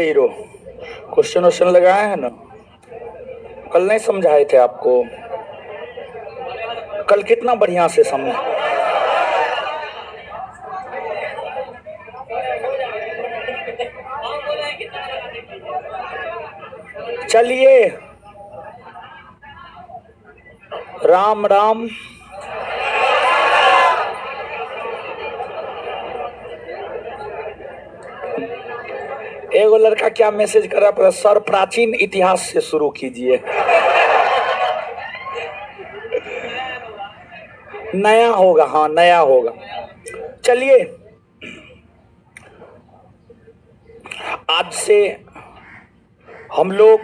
Hero, question वोश्चन लगाए हैं ना? कल नहीं समझाए थे आपको? कल कितना बढ़िया से समझा। चलिए, राम राम। एगो लड़का क्या मैसेज कर रहा है, सर प्राचीन इतिहास से शुरू कीजिए। नया होगा, हाँ नया होगा। चलिए, आज से हम लोग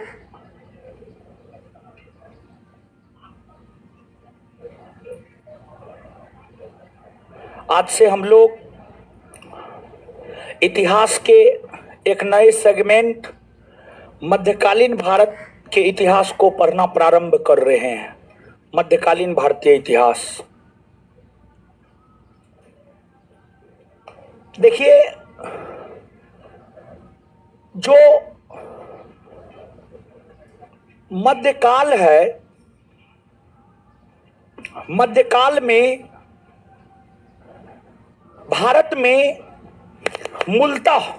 इतिहास के एक नए सेगमेंट मध्यकालीन भारत के इतिहास को पढ़ना प्रारंभ कर रहे हैं। मध्यकालीन भारतीय इतिहास। देखिए, जो मध्यकाल है, मध्यकाल में भारत में मूलतः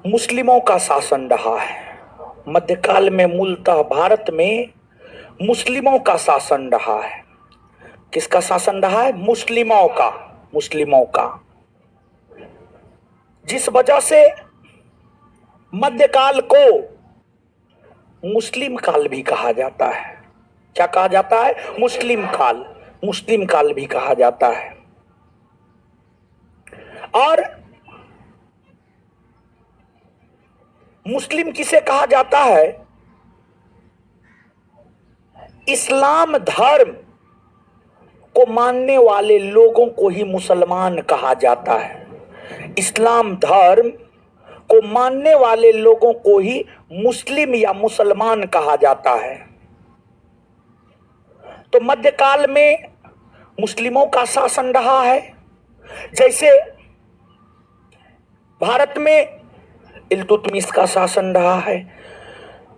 मुस्लिमों का शासन रहा है। मध्यकाल में मूलतः भारत में मुस्लिमों का शासन रहा है। किसका शासन रहा है? मुस्लिमों का। मुस्लिमों का, जिस वजह से मध्यकाल को मुस्लिम काल भी कहा जाता है। क्या कहा जाता है? मुस्लिम काल। मुस्लिम काल भी कहा जाता है। और मुस्लिम किसे कहा जाता है? इस्लाम धर्म को मानने वाले लोगों को ही मुसलमान कहा जाता है। इस्लाम धर्म को मानने वाले लोगों को ही मुस्लिम या मुसलमान कहा जाता है। तो मध्यकाल में मुस्लिमों का शासन रहा है। जैसे भारत में इल्तुतमिश का शासन रहा है,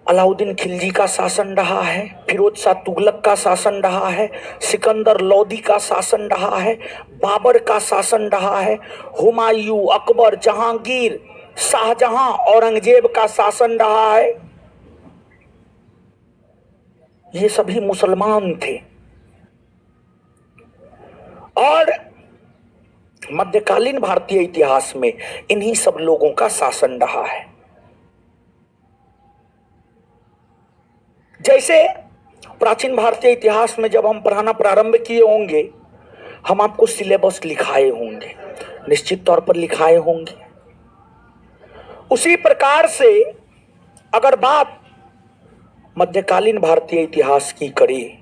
अलाउद्दीन खिलजी का शासन रहा है, फिरोज शाह तुगलक का शासन रहा है, सिकंदर लोदी का शासन रहा है, बाबर का शासन रहा है, हुमायूं, अकबर, जहांगीर, शाहजहां, औरंगजेब का शासन रहा है। ये सभी मुसलमान थे। और मध्यकालीन भारतीय इतिहास में इन्हीं सब लोगों का शासन रहा है। जैसे प्राचीन भारतीय इतिहास में जब हम पढ़ाना प्रारंभ किए होंगे, हम आपको सिलेबस लिखाए होंगे, निश्चित तौर पर लिखाए होंगे। उसी प्रकार से अगर बात मध्यकालीन भारतीय इतिहास की करें,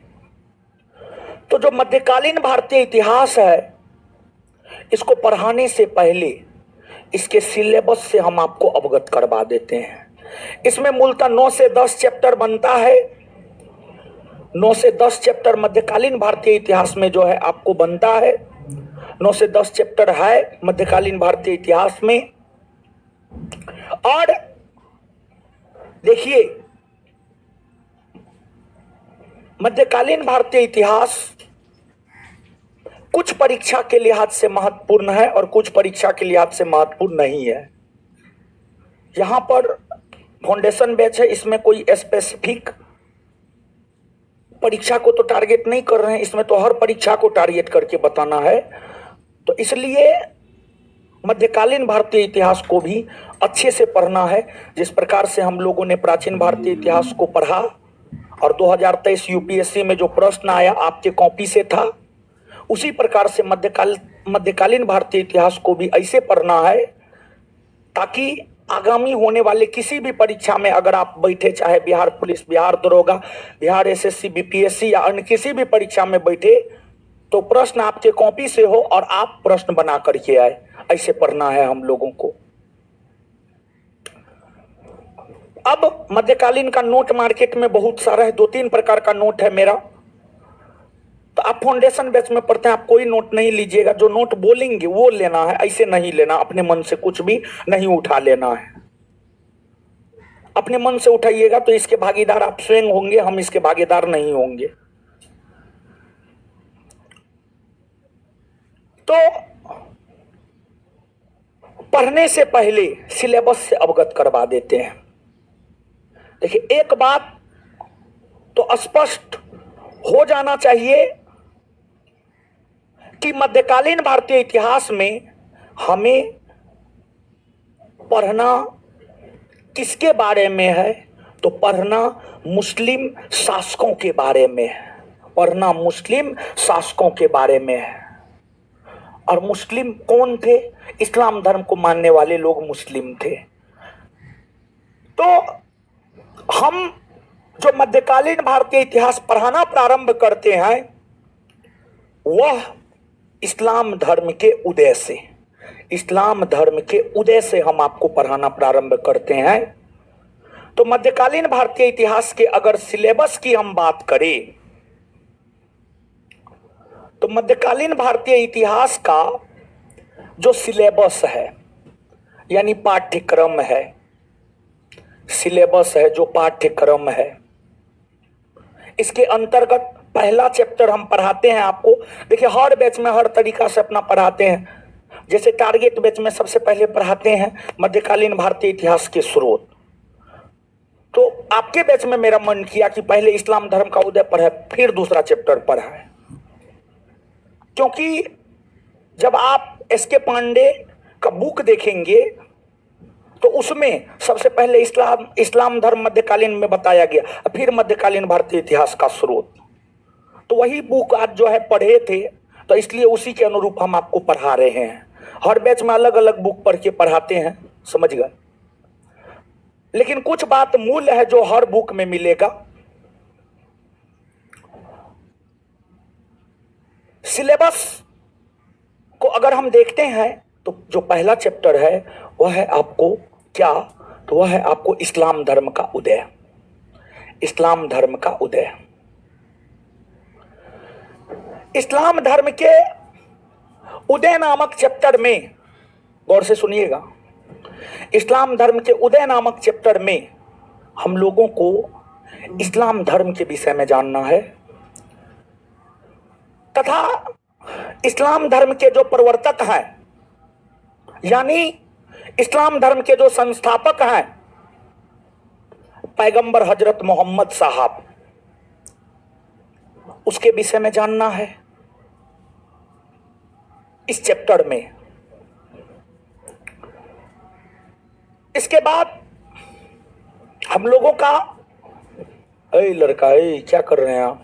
तो जो मध्यकालीन भारतीय इतिहास है, इसको पढ़ाने से पहले इसके सिलेबस से हम आपको अवगत करवा देते हैं। इसमें मूलतः 9 से 10 चैप्टर बनता है। 9 से 10 चैप्टर मध्यकालीन भारतीय इतिहास में जो है आपको बनता है। 9 से 10 चैप्टर है मध्यकालीन भारतीय इतिहास में। और देखिए, मध्यकालीन भारतीय इतिहास कुछ परीक्षा के लिहाज से महत्वपूर्ण है और कुछ परीक्षा के लिहाज से महत्वपूर्ण नहीं है। यहां पर फाउंडेशन बैच है, इसमें कोई स्पेसिफिक परीक्षा को तो टारगेट नहीं कर रहे हैं, इसमें तो हर परीक्षा को टारगेट करके बताना है। तो इसलिए मध्यकालीन भारतीय इतिहास को भी अच्छे से पढ़ना है। जिस प्रकार से हम लोगों ने प्राचीन भारतीय इतिहास को पढ़ा और 2023 यूपीएससी में जो प्रश्न आया आपके कॉपी से था, उसी प्रकार से मध्यकालीन भारतीय इतिहास को भी ऐसे पढ़ना है ताकि आगामी होने वाले किसी भी परीक्षा में अगर आप बैठे, चाहे बिहार पुलिस, बिहार दरोगा, बिहार एसएससी, बीपीएससी या अन्य किसी भी परीक्षा में बैठे, तो प्रश्न आपके कॉपी से हो और आप प्रश्न बना करके आए। ऐसे पढ़ना है हम लोगों को। अब मध्यकालीन का नोट मार्केट में बहुत सारा है, 2-3 प्रकार का नोट है मेरा। तो आप फाउंडेशन बैच में पढ़ते हैं, आप कोई नोट नहीं लीजिएगा, जो नोट बोलेंगे वो लेना है, ऐसे नहीं लेना, अपने मन से कुछ भी नहीं उठा लेना है। अपने मन से उठाइएगा तो इसके भागीदार आप स्वयं होंगे, हम इसके भागीदार नहीं होंगे। तो पढ़ने से पहले सिलेबस से अवगत करवा देते हैं। देखिए, एक बात तो स्पष्ट हो जाना चाहिए कि मध्यकालीन भारतीय इतिहास में हमें पढ़ना किसके बारे में है, तो पढ़ना मुस्लिम शासकों के बारे में है। पढ़ना मुस्लिम शासकों के बारे में है। और मुस्लिम कौन थे? इस्लाम धर्म को मानने वाले लोग मुस्लिम थे। तो हम जो मध्यकालीन भारतीय इतिहास पढ़ाना प्रारंभ करते हैं वह इस्लाम धर्म के उदय से, इस्लाम धर्म के उदय से हम आपको पढ़ाना प्रारंभ करते हैं। तो मध्यकालीन भारतीय इतिहास के अगर सिलेबस की हम बात करें तो मध्यकालीन भारतीय इतिहास का जो सिलेबस है, यानी पाठ्यक्रम है, सिलेबस है, जो पाठ्यक्रम है, इसके अंतर्गत पहला चैप्टर हम पढ़ाते हैं आपको। देखिए, हर बैच में हर तरीका से अपना पढ़ाते हैं। जैसे टारगेट बैच में सबसे पहले पढ़ाते हैं मध्यकालीन भारतीय इतिहास के स्रोत। तो आपके बैच में मेरा मन किया कि पहले इस्लाम धर्म का उदय पढ़े, फिर दूसरा चैप्टर पढ़ाएं। क्योंकि जब आप एस.के. पांडे का बुक देखेंगे तो उसमें सबसे पहले इस्लाम धर्म मध्यकालीन में बताया गया, फिर मध्यकालीन भारतीय इतिहास का स्रोत। तो वही बुक आज जो है पढ़े थे, तो इसलिए उसी के अनुरूप हम आपको पढ़ा रहे हैं। हर बैच में अलग अलग बुक पढ़ के पढ़ाते हैं, समझ गए। लेकिन कुछ बात मूल है जो हर बुक में मिलेगा। सिलेबस को अगर हम देखते हैं तो जो पहला चैप्टर है वह है आपको क्या, तो वह है आपको इस्लाम धर्म का उदय। इस्लाम धर्म का उदय। इस्लाम धर्म के उदय नामक चैप्टर में गौर से सुनिएगा। इस्लाम धर्म के उदय नामक चैप्टर में हम लोगों को इस्लाम धर्म के विषय में जानना है तथा इस्लाम धर्म के जो प्रवर्तक हैं, यानी इस्लाम धर्म के जो संस्थापक हैं, पैगंबर हजरत मोहम्मद साहब, उसके विषय में जानना है इस चैप्टर में। इसके बाद हम लोगों का, ए लड़का, ए क्या कर रहे हैं आप?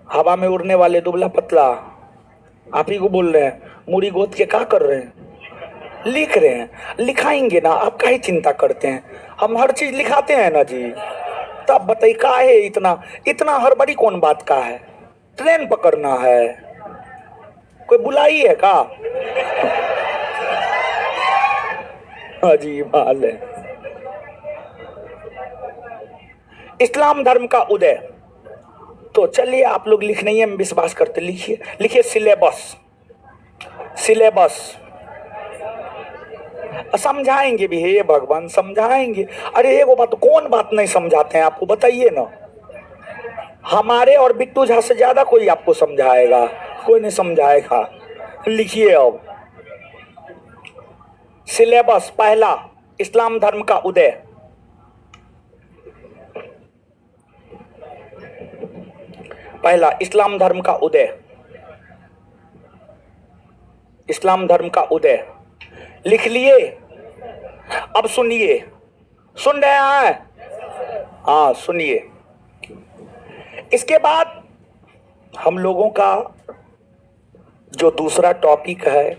हवा में उड़ने वाले दुबला पतला, आप ही को बोल रहे हैं। मुड़ी गोद के क्या कर रहे हैं? लिख रहे हैं। लिखाएंगे ना, आप काहे चिंता करते हैं? हम हर चीज लिखाते हैं ना जी। तब बताइए का है इतना इतना हड़बड़ी कौन बात का है? ट्रेन पकड़ना है, कोई बुलाई है का? अजीब हाल है। इस्लाम धर्म का उदय। तो चलिए, आप लोग लिखने ही हम विश्वास करते, लिखिए लिखिए सिलेबस। सिलेबस समझाएंगे भी, हे भगवान समझाएंगे। अरे वो बात, कौन बात नहीं समझाते हैं आपको, बताइए ना। हमारे और बिट्टू झा से ज्यादा कोई आपको समझाएगा? कोई नहीं समझाएगा। लिखिए अब सिलेबस। पहला, इस्लाम धर्म का उदय। पहला, इस्लाम धर्म का उदय। इस्लाम धर्म का उदय लिख लिए। अब सुनिए, सुन रहे हैं? हाँ सुनिए। इसके बाद हम लोगों का जो दूसरा टॉपिक है,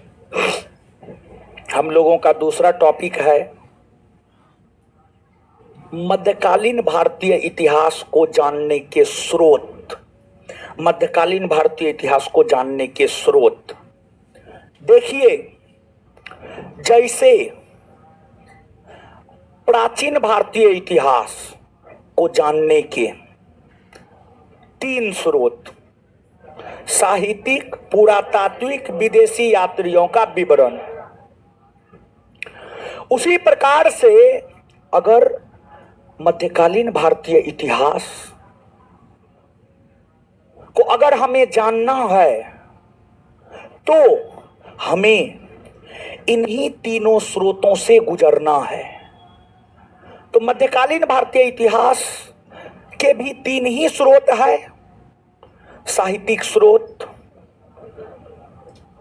हम लोगों का दूसरा टॉपिक है मध्यकालीन भारतीय इतिहास को जानने के स्रोत। मध्यकालीन भारतीय इतिहास को जानने के स्रोत। देखिए, जैसे प्राचीन भारतीय इतिहास को जानने के 3 स्रोत, साहित्यिक, पुरातात्विक, विदेशी यात्रियों का विवरण। उसी प्रकार से अगर मध्यकालीन भारतीय इतिहास को अगर हमें जानना है तो हमें इन्हीं तीनों स्रोतों से गुजरना है। तो मध्यकालीन भारतीय इतिहास के भी तीन ही स्रोत है, साहित्यिक स्रोत,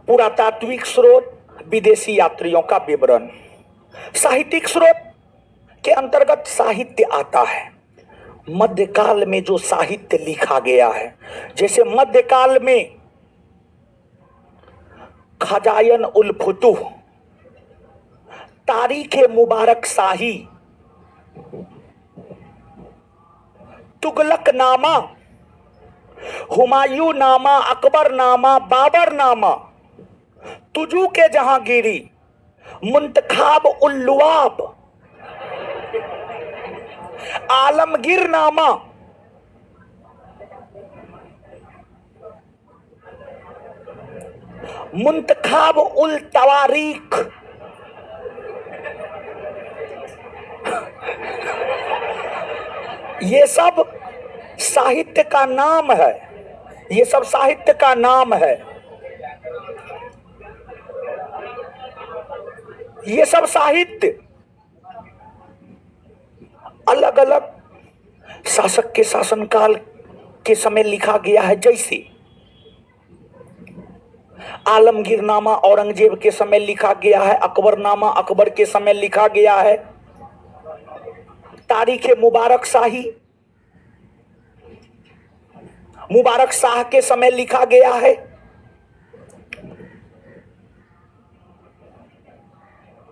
पुरातात्विक स्रोत, विदेशी यात्रियों का विवरण। साहित्यिक स्रोत के अंतर्गत साहित्य आता है। मध्यकाल में जो साहित्य लिखा गया है, जैसे मध्यकाल में खजायन उल फुतूह, तारीख मुबारक शाही, तुगलक नामा, हुमायूं नामा, अकबर नामा, बाबर नामा, तुजू के जहांगीरी, मुंतखाब उल लुआब, आलमगीर नामा, मुंतखाब उल तवारीख, ये सब साहित्य का नाम है। ये सब साहित्य का नाम है। ये सब साहित्य अलग अलग शासक के शासनकाल के समय लिखा गया है। जैसे आलमगीरनामा औरंगजेब के समय लिखा गया है, अकबरनामा अकबर के समय लिखा गया है, तारीख मुबारक शाही मुबारक शाह के समय लिखा गया है,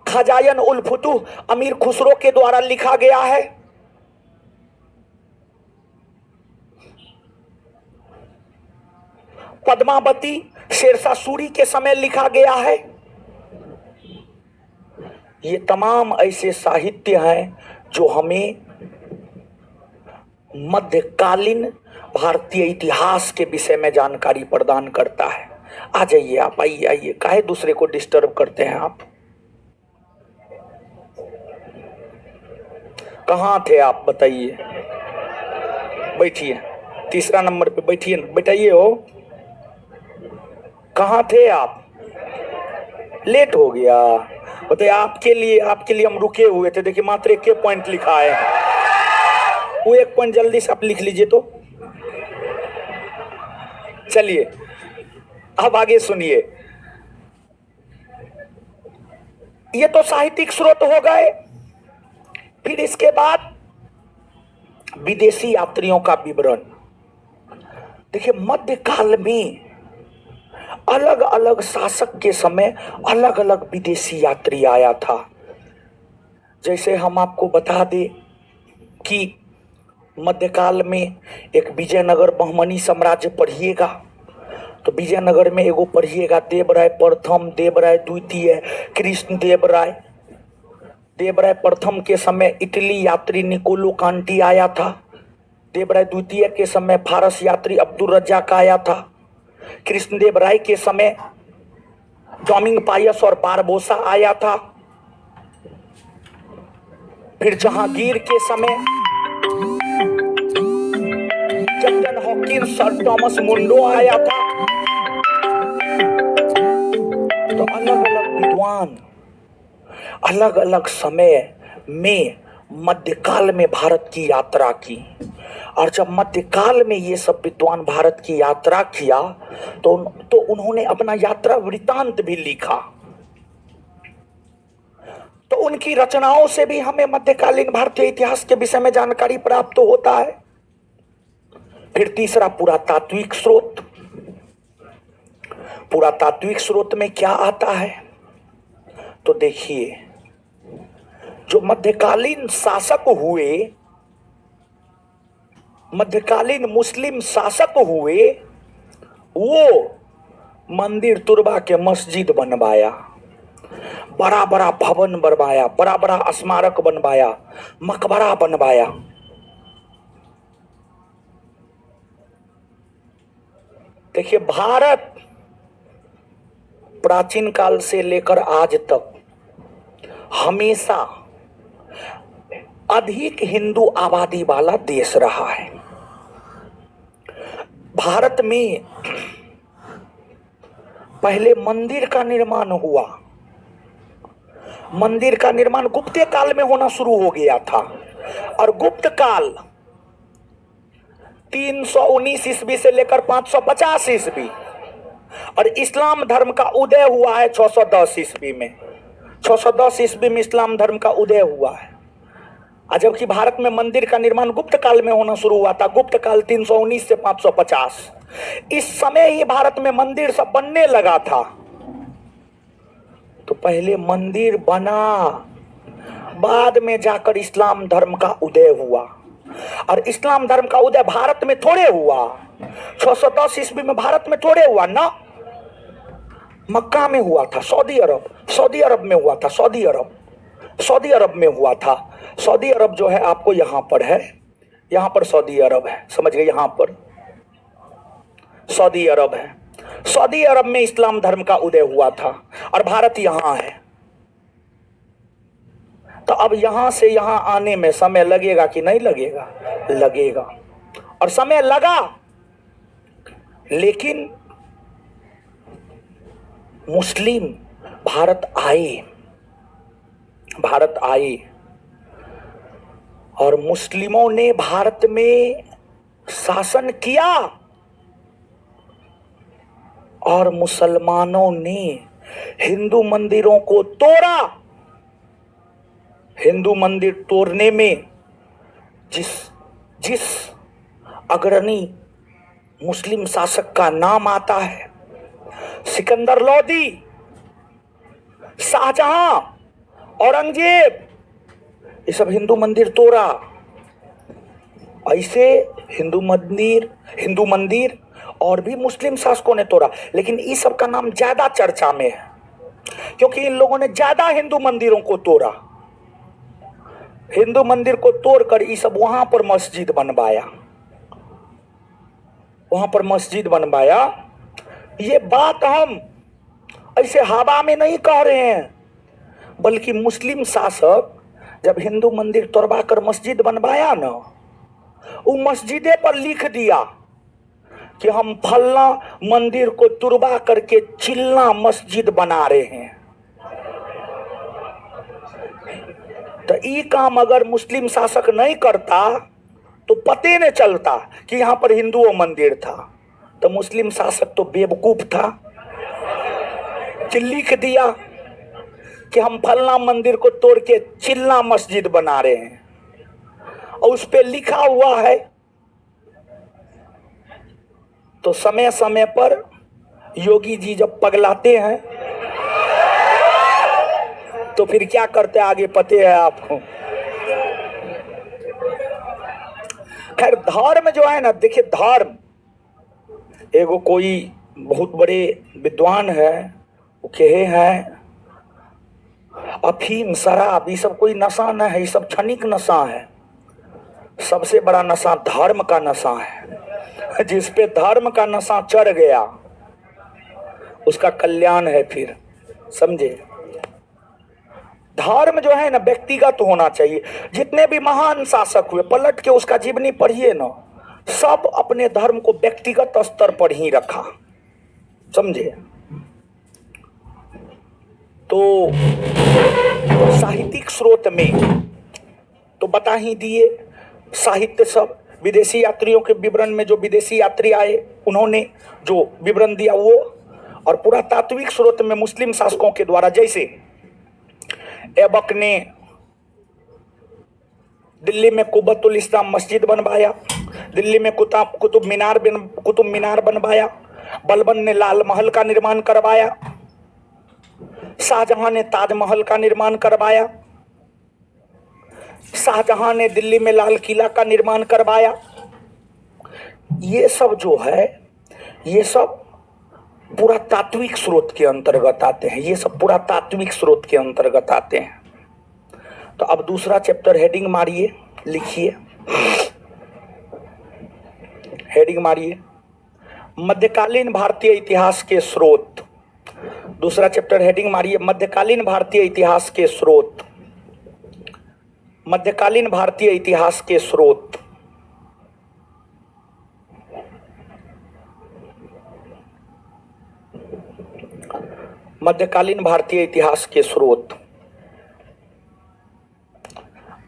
खजायन उल फुतूह अमीर खुसरो के द्वारा लिखा गया है, पद्मावती शेरशाह सूरी के समय लिखा गया है। ये तमाम ऐसे साहित्य हैं जो हमें मध्यकालीन भारतीय इतिहास के विषय में जानकारी प्रदान करता है। आ जाइए आप, आइए आइए, काहे दूसरे को डिस्टर्ब करते हैं आप? कहाँ थे आप बताइए? बैठिए, तीसरा नंबर पे बैठिए, बैठाइए हो। कहाँ थे आप? लेट हो गया। बताइए, आपके लिए हम रुके हुए थे। देखिए मात्र एक पॉइंट लिखा है, वो एक पॉइंट जल्दी से आप लिख लीजिए। तो चलिए अब आगे सुनिए। ये तो साहित्यिक स्रोत हो गए। फिर इसके बाद विदेशी यात्रियों का विवरण। देखिए मध्यकाल में अलग अलग शासक के समय अलग अलग विदेशी यात्री आया था। जैसे हम आपको बता दें कि मध्यकाल में एक विजयनगर बहमनी साम्राज्य पढ़िएगा तो विजयनगर में एगो पढ़िएगा देवराय प्रथम, देवराय द्वितीय, कृष्ण देवराय। देवराय प्रथम के समय इटली यात्री निकोलो कांटी आया था। देवराय द्वितीय के समय फारस यात्री अब्दुल रज्जाक आया था। कृष्णदेव राय के समय डोमिंग पायस और बारबोसा आया था। फिर जहांगीर के समय कैप्टन हॉकिंस सर थॉमस मुंडो आया था। तो अलग अलग विद्वान अलग अलग समय में मध्यकाल में भारत की यात्रा की। और जब मध्यकाल में ये सब विद्वान भारत की यात्रा किया तो उन्होंने अपना यात्रा वृत्तांत भी लिखा। तो उनकी रचनाओं से भी हमें मध्यकालीन भारतीय इतिहास के विषय में जानकारी प्राप्त होता है। फिर तीसरा पुरातात्विक स्रोत। पुरातात्विक स्रोत में क्या आता है? तो देखिए, जो मध्यकालीन शासक हुए, मध्यकालीन मुस्लिम शासक हुए, वो मंदिर तुरबा के मस्जिद बनवाया, बड़ा बड़ा भवन बनवाया, बड़ा बड़ा स्मारक बनवाया, मकबरा बनवाया। देखिए, भारत प्राचीन काल से लेकर आज तक हमेशा अधिक हिंदू आबादी वाला देश रहा है। भारत में पहले मंदिर का निर्माण हुआ। मंदिर का निर्माण गुप्त काल में होना शुरू हो गया था, और गुप्त काल 319 ईस्वी से लेकर 550 ईस्वी, और इस्लाम धर्म का उदय हुआ है 610 ईस्वी में। 610 ईस्वी में इस्लाम धर्म का उदय हुआ है, जबकि भारत में मंदिर का निर्माण गुप्त काल में होना शुरू हुआ था। गुप्त काल 319 से 550, इस समय ही भारत में मंदिर सब बनने लगा था। तो पहले मंदिर बना, बाद में जाकर इस्लाम धर्म का उदय हुआ, और इस्लाम धर्म का उदय भारत में थोड़े हुआ। 610 ईस्वी में भारत में थोड़े हुआ ना, मक्का में हुआ था। सऊदी अरब में हुआ था। सऊदी अरब में हुआ था। सऊदी अरब जो है आपको यहां पर है, यहां पर सऊदी अरब है, समझ गए? यहां पर सऊदी अरब है। सऊदी अरब में इस्लाम धर्म का उदय हुआ था, और भारत यहां है। तो अब यहां से यहां आने में समय लगेगा कि नहीं लगेगा? लगेगा, और समय लगा। लेकिन मुस्लिम भारत आए, और मुस्लिमों ने भारत में शासन किया, और मुसलमानों ने हिंदू मंदिरों को तोड़ा। हिंदू मंदिर तोड़ने में जिस अग्रणी मुस्लिम शासक का नाम आता है, सिकंदर लोदी, शाहजहां, औरंगजेब, ये सब हिंदू मंदिर तोड़ा। ऐसे हिंदू मंदिर और भी मुस्लिम शासकों ने तोड़ा, लेकिन इस सब का नाम ज्यादा चर्चा में है, क्योंकि इन लोगों ने ज्यादा हिंदू मंदिरों को तोड़ा। हिंदू मंदिर को तोड़कर ये सब वहां पर मस्जिद बनवाया। ये बात हम ऐसे हवा में नहीं कह रहे हैं, बल्कि मुस्लिम शासक जब हिंदू मंदिर तोड़वा कर मस्जिद बनवाया ना, वो मस्जिदे पर लिख दिया कि हम फलना मंदिर को तुड़वा करके चिल्ला मस्जिद बना रहे हैं। तो ये काम अगर मुस्लिम शासक नहीं करता तो पते नहीं चलता कि यहां पर हिंदुओं मंदिर था। तो मुस्लिम शासक तो बेवकूफ था कि लिख दिया कि हम फलना मंदिर को तोड़ के चिल्ला मस्जिद बना रहे हैं, और उस पे लिखा हुआ है। तो समय समय पर योगी जी जब पगलाते हैं तो फिर क्या करते आगे पते है आपको। खैर, धर्म जो है ना, देखिए धर्म, एगो कोई बहुत बड़े विद्वान है, वो कहे हैं अफीम शराब ये सब कोई नशा न है, ये सब क्षणिक नशा है। सबसे बड़ा नशा धर्म का नशा है। जिस पे धर्म का नशा चढ़ गया उसका कल्याण है। फिर समझे, धर्म जो है ना व्यक्तिगत होना चाहिए। जितने भी महान शासक हुए, पलट के उसका जीवनी पढ़िए ना, सब अपने धर्म को व्यक्तिगत स्तर पर ही रखा, समझे। तो साहित्यिक स्रोत में तो बता ही दिए, साहित्य सब विदेशी यात्रियों के विवरण में, जो विदेशी यात्री आए उन्होंने जो विवरण दिया वो, और पुरातात्विक स्रोत में मुस्लिम शासकों के द्वारा, जैसे ऐबक ने दिल्ली में कुब्बतुल इस्लाम मस्जिद बनवाया, दिल्ली में कुतुब मीनार बनवाया, बलबन ने लाल महल का निर्माण करवाया, शाहजहां ने ताजमहल का निर्माण करवाया, शाहजहां ने दिल्ली में लाल किला का निर्माण करवाया। ये सब जो है, ये सब पुरातात्विक स्रोत के अंतर्गत आते हैं। ये सब पुरातात्विक स्रोत के अंतर्गत आते हैं। तो अब दूसरा चैप्टर हेडिंग मारिए, लिखिए, हेडिंग मारिए, मध्यकालीन भारतीय इतिहास के स्रोत। दूसरा चैप्टर हेडिंग मारिए, मध्यकालीन भारतीय इतिहास के स्रोत। मध्यकालीन भारतीय इतिहास के स्रोत। मध्यकालीन भारतीय इतिहास के स्रोत।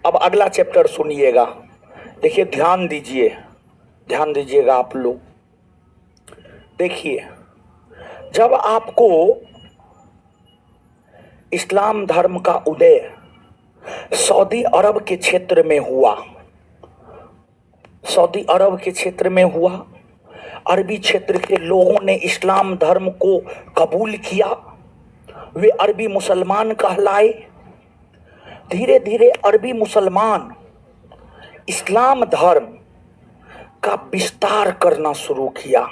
अब अगला चैप्टर सुनिएगा, देखिए, ध्यान दीजिए, ध्यान दीजिएगा आप लोग। देखिए, जब आपको इस्लाम धर्म का उदय सऊदी अरब के क्षेत्र में हुआ, सऊदी अरब के क्षेत्र में हुआ, अरबी क्षेत्र के लोगों ने इस्लाम धर्म को कबूल किया, वे अरबी मुसलमान कहलाए। धीरे धीरे अरबी मुसलमान इस्लाम धर्म का विस्तार करना शुरू किया,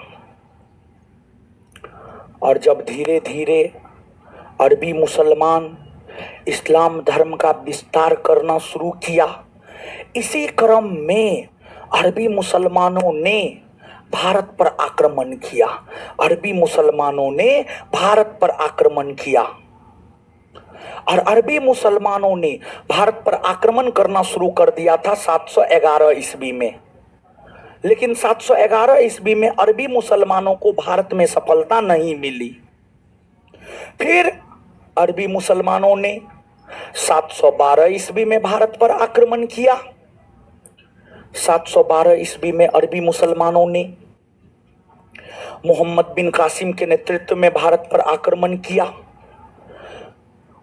और जब धीरे धीरे अरबी मुसलमान इस्लाम धर्म का विस्तार करना शुरू किया, इसी क्रम में अरबी मुसलमानों ने भारत पर आक्रमण किया। अरबी मुसलमानों ने भारत पर आक्रमण किया, और अरबी मुसलमानों ने भारत पर आक्रमण करना शुरू कर दिया था 711 ईस्वी में। लेकिन 711 ईस्वी में अरबी मुसलमानों को भारत में सफलता नहीं मिली। फिर अरबी मुसलमानों ने 712 ईस्वी में भारत पर आक्रमण किया। 712 ईस्वी में अरबी मुसलमानों ने मोहम्मद बिन कासिम के नेतृत्व में भारत पर आक्रमण किया,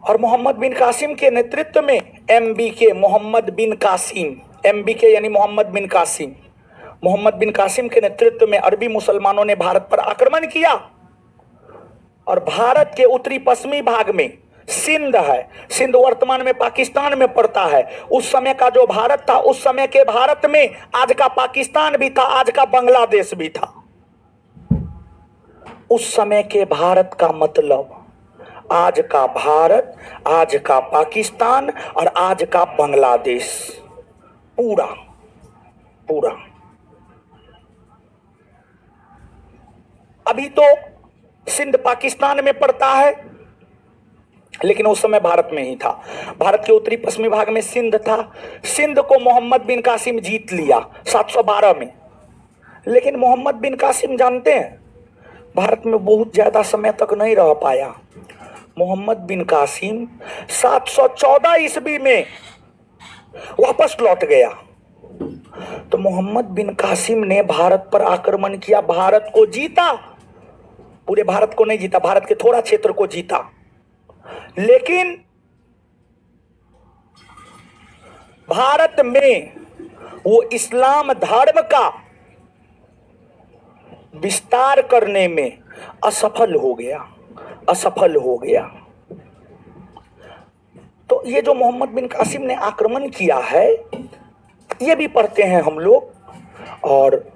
और मोहम्मद बिन कासिम के नेतृत्व में MBK मोहम्मद बिन कासिम, MBK यानी मोहम्मद बिन कासिम, मोहम्मद बिन कासिम के नेतृत्व में अरबी मुसलमानों ने भारत पर आक्रमण किया, और भारत के उत्तरी पश्चिमी भाग में सिंध है, सिंध वर्तमान में पाकिस्तान में पड़ता है। उस समय का जो भारत था, उस समय के भारत में आज का पाकिस्तान भी था, आज का बांग्लादेश भी था। उस समय के भारत का मतलब आज का भारत, आज का पाकिस्तान और आज का बांग्लादेश, पूरा पूरा। अभी तो सिंध पाकिस्तान में पड़ता है, लेकिन उस समय भारत में ही था। भारत के उत्तरी पश्चिमी भाग में सिंध था। सिंध को मोहम्मद बिन कासिम जीत लिया 712 में। लेकिन मोहम्मद बिन कासिम जानते हैं, भारत में बहुत ज्यादा समय तक नहीं रह पाया। मोहम्मद बिन कासिम 714 ईस्वी में वापस लौट गया। तो मोहम्मद बिन कासिम ने भारत पर आक्रमण किया, भारत को जीता, पूरे भारत को नहीं जीता, भारत के थोड़ा क्षेत्र को जीता। लेकिन भारत में वो इस्लाम धर्म का विस्तार करने में असफल हो गया, असफल हो गया। तो ये जो मोहम्मद बिन कासिम ने आक्रमण किया है, ये भी पढ़ते हैं हम लोग। और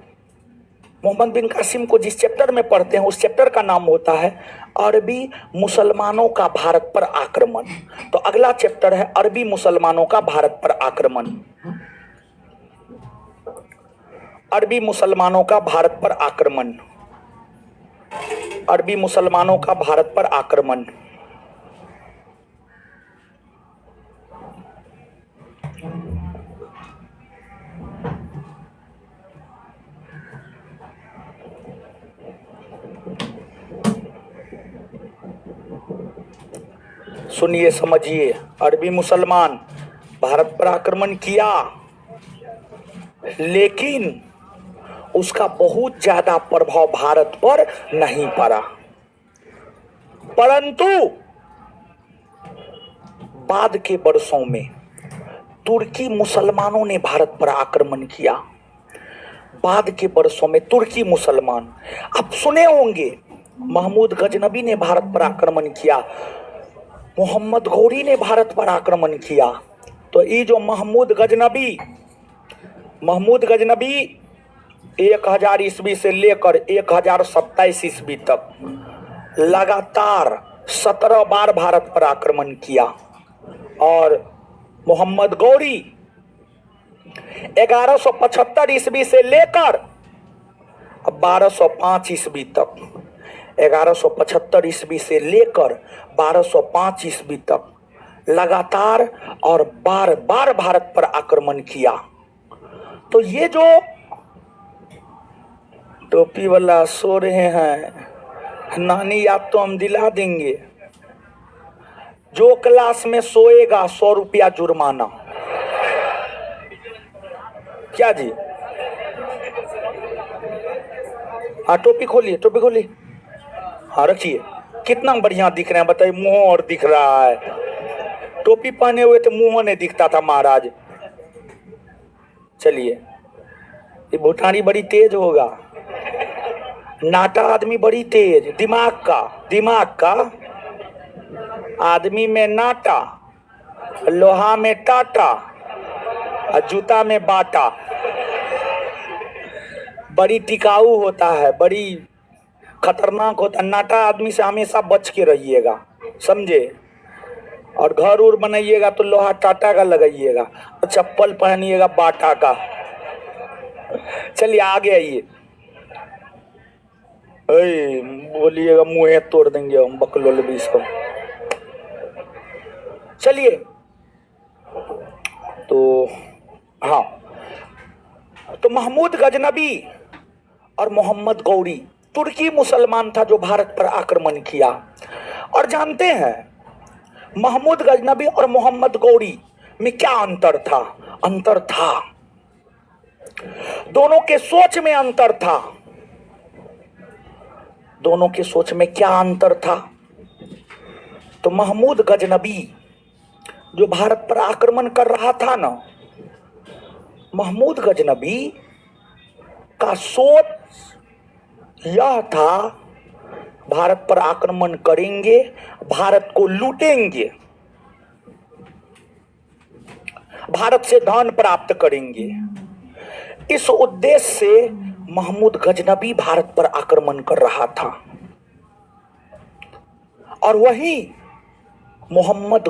मोहम्मद बिन कासिम को जिस चैप्टर में पढ़ते हैं, उस चैप्टर का नाम होता है अरबी मुसलमानों का भारत पर आक्रमण। तो अगला चैप्टर है अरबी मुसलमानों का भारत पर आक्रमण। अरबी मुसलमानों का भारत पर आक्रमण, अरबी मुसलमानों का भारत पर आक्रमण। सुनिए, समझिए, अरबी मुसलमान भारत पर आक्रमण किया, लेकिन उसका बहुत ज्यादा प्रभाव भारत पर नहीं पड़ा। परंतु बाद के वर्षों में तुर्की मुसलमानों ने भारत पर आक्रमण किया। बाद के वर्षों में तुर्की मुसलमान, आप सुने होंगे, महमूद गजनबी ने भारत पर आक्रमण किया, मोहम्मद गौरी ने भारत पर आक्रमण किया। तो ये जो महमूद गजनबी 1000 ईस्वी से लेकर 1027 ईस्वी तक लगातार 17 बार भारत पर आक्रमण किया, और मोहम्मद गौरी 1175 ईस्वी से लेकर अब 1205 ईस्वी तक, 1175 ईस्वी से लेकर 1205 ईस्वी तक लगातार और बार बार भारत पर आक्रमण किया। तो ये जो टोपी वाला सो रहे हैं, नानी याद तो हम दिला देंगे। जो क्लास में सोएगा 100 रुपया जुर्माना। क्या जी? हाँ टोपी खोलिए, टोपी खोलिए, हाँ रखिए। कितना बढ़िया दिख रहे हैं बताइए, मुंह और दिख रहा है। टोपी पहने हुए तो मुंह नहीं दिखता था महाराज। चलिए, ये भूटानी बड़ी तेज होगा, नाटा आदमी बड़ी तेज, दिमाग का आदमी में नाटा, लोहा में टाटा और जूता में बाटा। बड़ी टिकाऊ होता है, बड़ी खतरनाक होता है। नाटा आदमी से हमेशा बच के रहिएगा, समझे। और घर उर बनाइएगा तो लोहा टाटा का लगाइएगा, और चप्पल पहनिएगा बाटा का। चलिए आगे आइए। बोलिएगा मुंह तोड़ देंगे हम, बकलोल भी सब। चलिए, तो हाँ, तो महमूद गजनबी और मोहम्मद गौरी तुर्की मुसलमान था जो भारत पर आक्रमण किया। और जानते हैं महमूद गजनबी और मोहम्मद गौरी में क्या अंतर था? अंतर था, दोनों के सोच में अंतर था। दोनों के सोच में क्या अंतर था? तो महमूद गजनबी जो भारत पर आक्रमण कर रहा था ना, महमूद गजनबी का सोच यह था, भारत पर आक्रमण करेंगे, भारत को लूटेंगे, भारत से धन प्राप्त करेंगे। इस उद्देश्य से महमूद गजनबी भारत पर आक्रमण कर रहा था। और वही मोहम्मद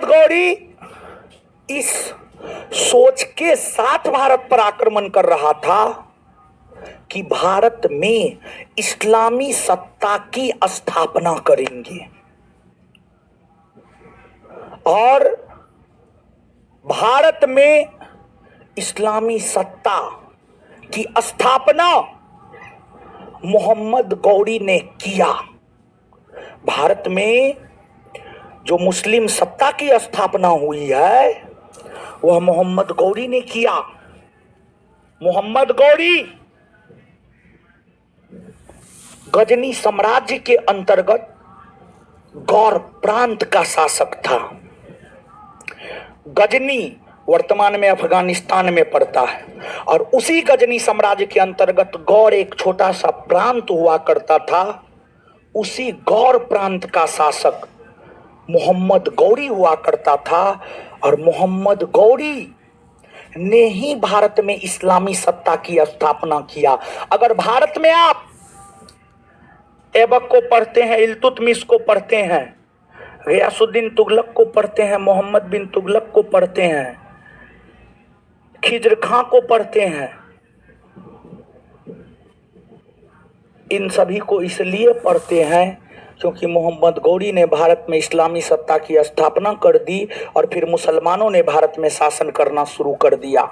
गौरी इस सोच के साथ भारत पर आक्रमण कर रहा था कि भारत में इस्लामी सत्ता की स्थापना करेंगे और भारत में इस्लामी सत्ता की स्थापना मोहम्मद गौरी ने किया। भारत में जो मुस्लिम सत्ता की स्थापना हुई है वह मोहम्मद गौरी ने किया। मोहम्मद गौरी गजनी साम्राज्य के अंतर्गत गौर प्रांत का शासक था। गजनी वर्तमान में अफगानिस्तान में पड़ता है और उसी गजनी साम्राज्य के अंतर्गत गौर एक छोटा सा प्रांत हुआ करता था। उसी गौर प्रांत का शासक मोहम्मद गौरी हुआ करता था और मोहम्मद गौरी ने ही भारत में इस्लामी सत्ता की स्थापना किया। अगर भारत में आप ऐबक को पढ़ते हैं, इल्तुतमिश को पढ़ते हैं, गियासुद्दीन तुगलक को पढ़ते हैं, मोहम्मद बिन तुगलक को पढ़ते हैं, खिज्र खां को पढ़ते हैं, इन सभी को इसलिए पढ़ते हैं क्योंकि मोहम्मद गौरी ने भारत में इस्लामी सत्ता की स्थापना कर दी और फिर मुसलमानों ने भारत में शासन करना शुरू कर दिया।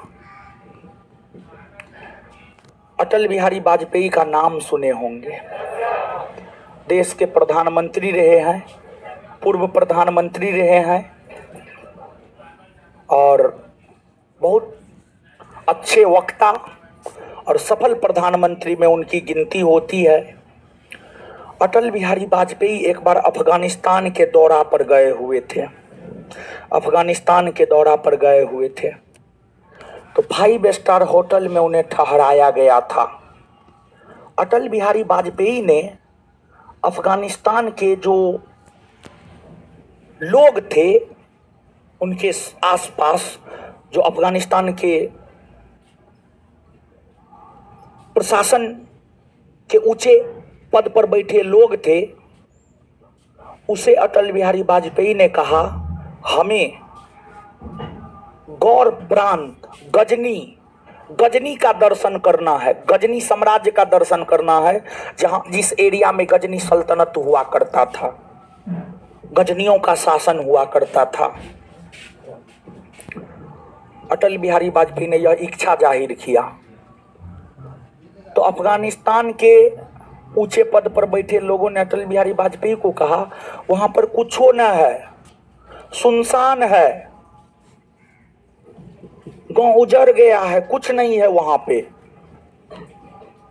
अटल बिहारी वाजपेयी का नाम सुने होंगे, देश के प्रधानमंत्री रहे हैं, पूर्व प्रधानमंत्री रहे हैं और बहुत अच्छे वक्ता और सफल प्रधानमंत्री में उनकी गिनती होती है। अटल बिहारी वाजपेयी एक बार अफगानिस्तान के दौरा पर गए हुए थे। अफगानिस्तान के दौरा पर गए हुए थे तो 5 स्टार होटल में उन्हें ठहराया गया था। अटल बिहारी वाजपेयी ने अफगानिस्तान के जो लोग थे उनके आसपास जो अफगानिस्तान के प्रशासन के ऊंचे पद पर बैठे लोग थे, उसे अटल बिहारी वाजपेयी ने कहा, हमें गौर प्रांत गजनी गजनी का दर्शन करना है, गजनी साम्राज्य का दर्शन करना है, जहां जिस एरिया में गजनी सल्तनत हुआ करता था, गजनियों का शासन हुआ करता था। अटल बिहारी वाजपेयी ने यह इच्छा जाहिर किया तो अफगानिस्तान के ऊंचे पद पर बैठे लोगों ने अटल बिहारी वाजपेयी को कहा, वहां पर कुछ न है, सुनसान है, गांव उजड़ गया है, कुछ नहीं है वहां पे,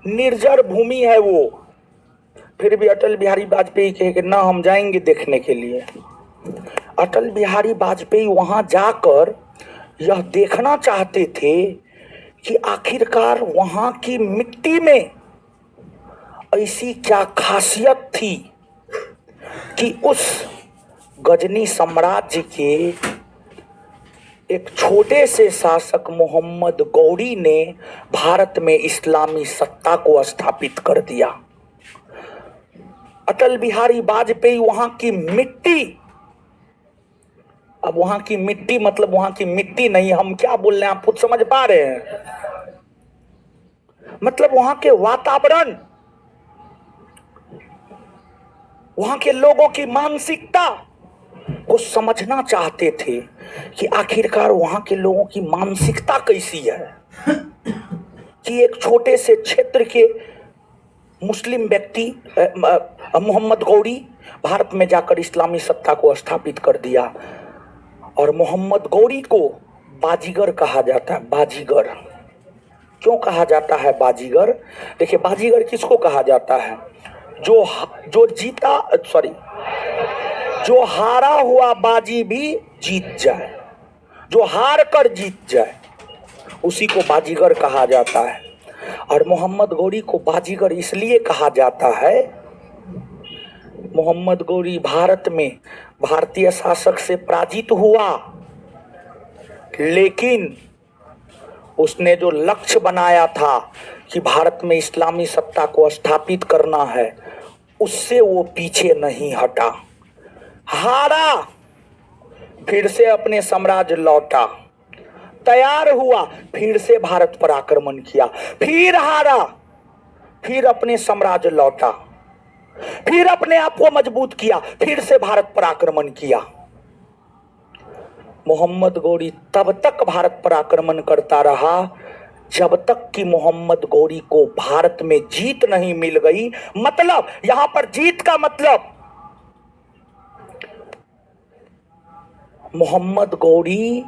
निर्जर भूमि है वो। फिर भी अटल बिहारी वाजपेयी कहे कि ना, हम जाएंगे देखने के लिए। अटल बिहारी वाजपेयी वहां जाकर यह देखना चाहते थे कि आखिरकार वहां की मिट्टी में ऐसी क्या खासियत थी कि उस गजनी साम्राज्य के एक छोटे से शासक मोहम्मद गौरी ने भारत में इस्लामी सत्ता को स्थापित कर दिया। अटल बिहारी वाजपेयी वहां की मिट्टी, अब वहां की मिट्टी मतलब वहां की मिट्टी नहीं, हम क्या बोल रहे हैं आप खुद समझ पा रहे हैं, मतलब वहां के वातावरण, वहां के लोगों की मानसिकता को समझना चाहते थे कि आखिरकार वहां के लोगों की मानसिकता कैसी है कि एक छोटे से क्षेत्र के मुस्लिम व्यक्ति मोहम्मद गौरी भारत में जाकर इस्लामी सत्ता को स्थापित कर दिया। और मोहम्मद गौरी को बाजीगर कहा जाता है। बाजीगर क्यों कहा जाता है बाजीगर? देखिए, बाजीगर किसको कहा जाता है? जो जीता, सॉरी, जो हारा हुआ बाजी भी जीत जाए, जो हार कर जीत जाए, उसी को बाजीगर कहा जाता है। और मोहम्मद गौरी को बाजीगर इसलिए कहा जाता है, मोहम्मद गौरी भारत में भारतीय शासक से पराजित हुआ, लेकिन उसने जो लक्ष्य बनाया था कि भारत में इस्लामी सत्ता को स्थापित करना है, उससे वो पीछे नहीं हटा। हारा, फिर से अपने साम्राज्य लौटा, तैयार हुआ, फिर से भारत पर आक्रमण किया, फिर हारा, फिर अपने साम्राज्य लौटा, फिर अपने आप को मजबूत किया, फिर से भारत पर आक्रमण किया। मोहम्मद गौरी तब तक भारत पर आक्रमण करता रहा जब तक कि मोहम्मद गौरी को भारत में जीत नहीं मिल गई। मतलब यहां पर जीत का मतलब, मोहम्मद गौरी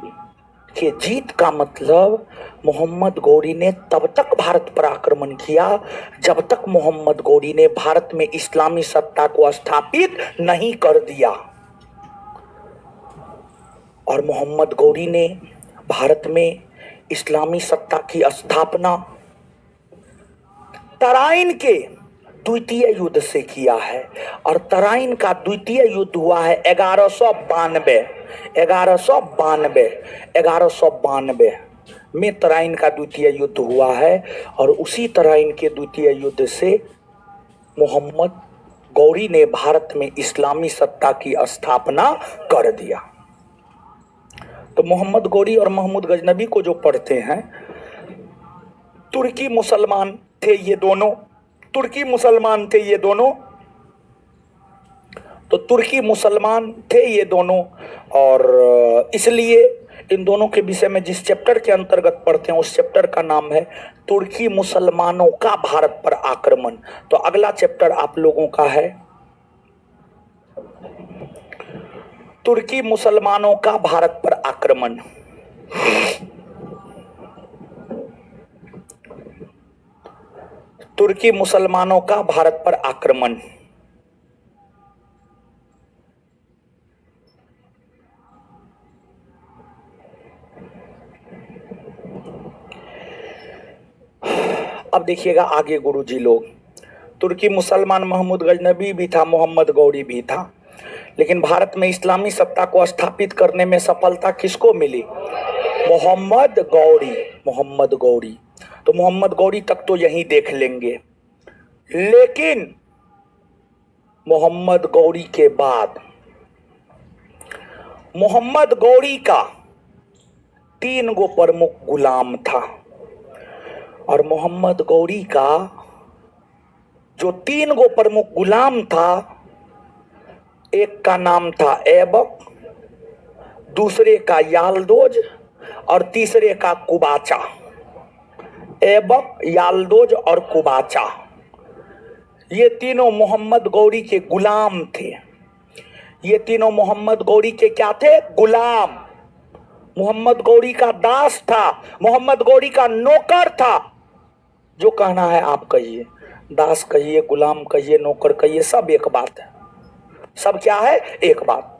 के जीत का मतलब, मोहम्मद गौरी ने तब तक भारत पर आक्रमण किया जब तक मोहम्मद गौरी ने भारत में इस्लामी सत्ता को स्थापित नहीं कर दिया। और मोहम्मद गौरी ने भारत में इस्लामी सत्ता की स्थापना तराइन के द्वितीय युद्ध से किया है। और तराइन का द्वितीय युद्ध हुआ है 1192 में तराइन का द्वितीय युद्ध हुआ है। और उसी तराइन के द्वितीय युद्ध से मोहम्मद गौरी ने भारत में इस्लामी सत्ता की स्थापना कर दिया। तो मोहम्मद गौरी और महमूद गजनबी को जो पढ़ते हैं, तुर्की मुसलमान थे ये दोनों, तुर्की मुसलमान थे ये दोनों, तो तुर्की मुसलमान थे ये दोनों। और इसलिए इन दोनों के विषय में जिस चैप्टर के अंतर्गत पढ़ते हैं उस चैप्टर का नाम है तुर्की मुसलमानों का भारत पर आक्रमण। तो अगला चैप्टर आप लोगों का है तुर्की मुसलमानों का भारत पर आक्रमण। तुर्की मुसलमानों का भारत पर आक्रमण। अब देखिएगा आगे गुरुजी लोग, तुर्की मुसलमान महमूद गजनबी भी था, मोहम्मद गौरी भी था, लेकिन भारत में इस्लामी सत्ता को स्थापित करने में सफलता किसको मिली? मोहम्मद गौरी। मोहम्मद गौरी, तो मोहम्मद गौरी तक तो यहीं देख लेंगे। लेकिन मोहम्मद गौरी के बाद मोहम्मद गौरी का 3 गो प्रमुख गुलाम था। और मोहम्मद गौरी का जो 3 गो प्रमुख गुलाम था, एक का नाम था ऐबक, दूसरे का यालदोज और तीसरे का कुबाचा। ऐबक, यालदोज और कुबाचा, ये तीनों मोहम्मद गौरी के गुलाम थे। ये तीनों मोहम्मद गौरी के क्या थे? गुलाम। मोहम्मद गौरी का दास था, मोहम्मद गौरी का नौकर था। जो कहना है आप कहिए, दास कहिए, गुलाम कहिए, नौकर कहिए, सब एक बात है। सब क्या है? एक बात।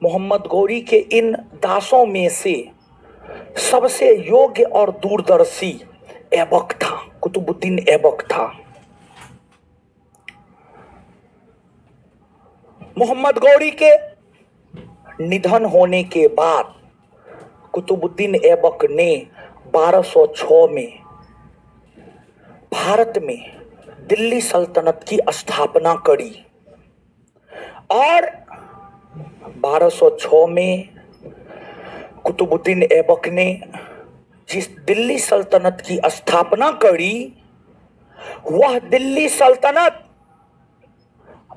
मोहम्मद गौरी के इन दासों में से सबसे योग्य और दूरदर्शी ऐबक था, कुतुबुद्दीन ऐबक था। मोहम्मद गौरी के निधन होने के बाद कुतुबुद्दीन ऐबक ने 1206 में भारत में दिल्ली सल्तनत की स्थापना करी और 1206 में कुतुबुद्दीन ऐबक ने जिस दिल्ली सल्तनत की स्थापना करी, वह दिल्ली सल्तनत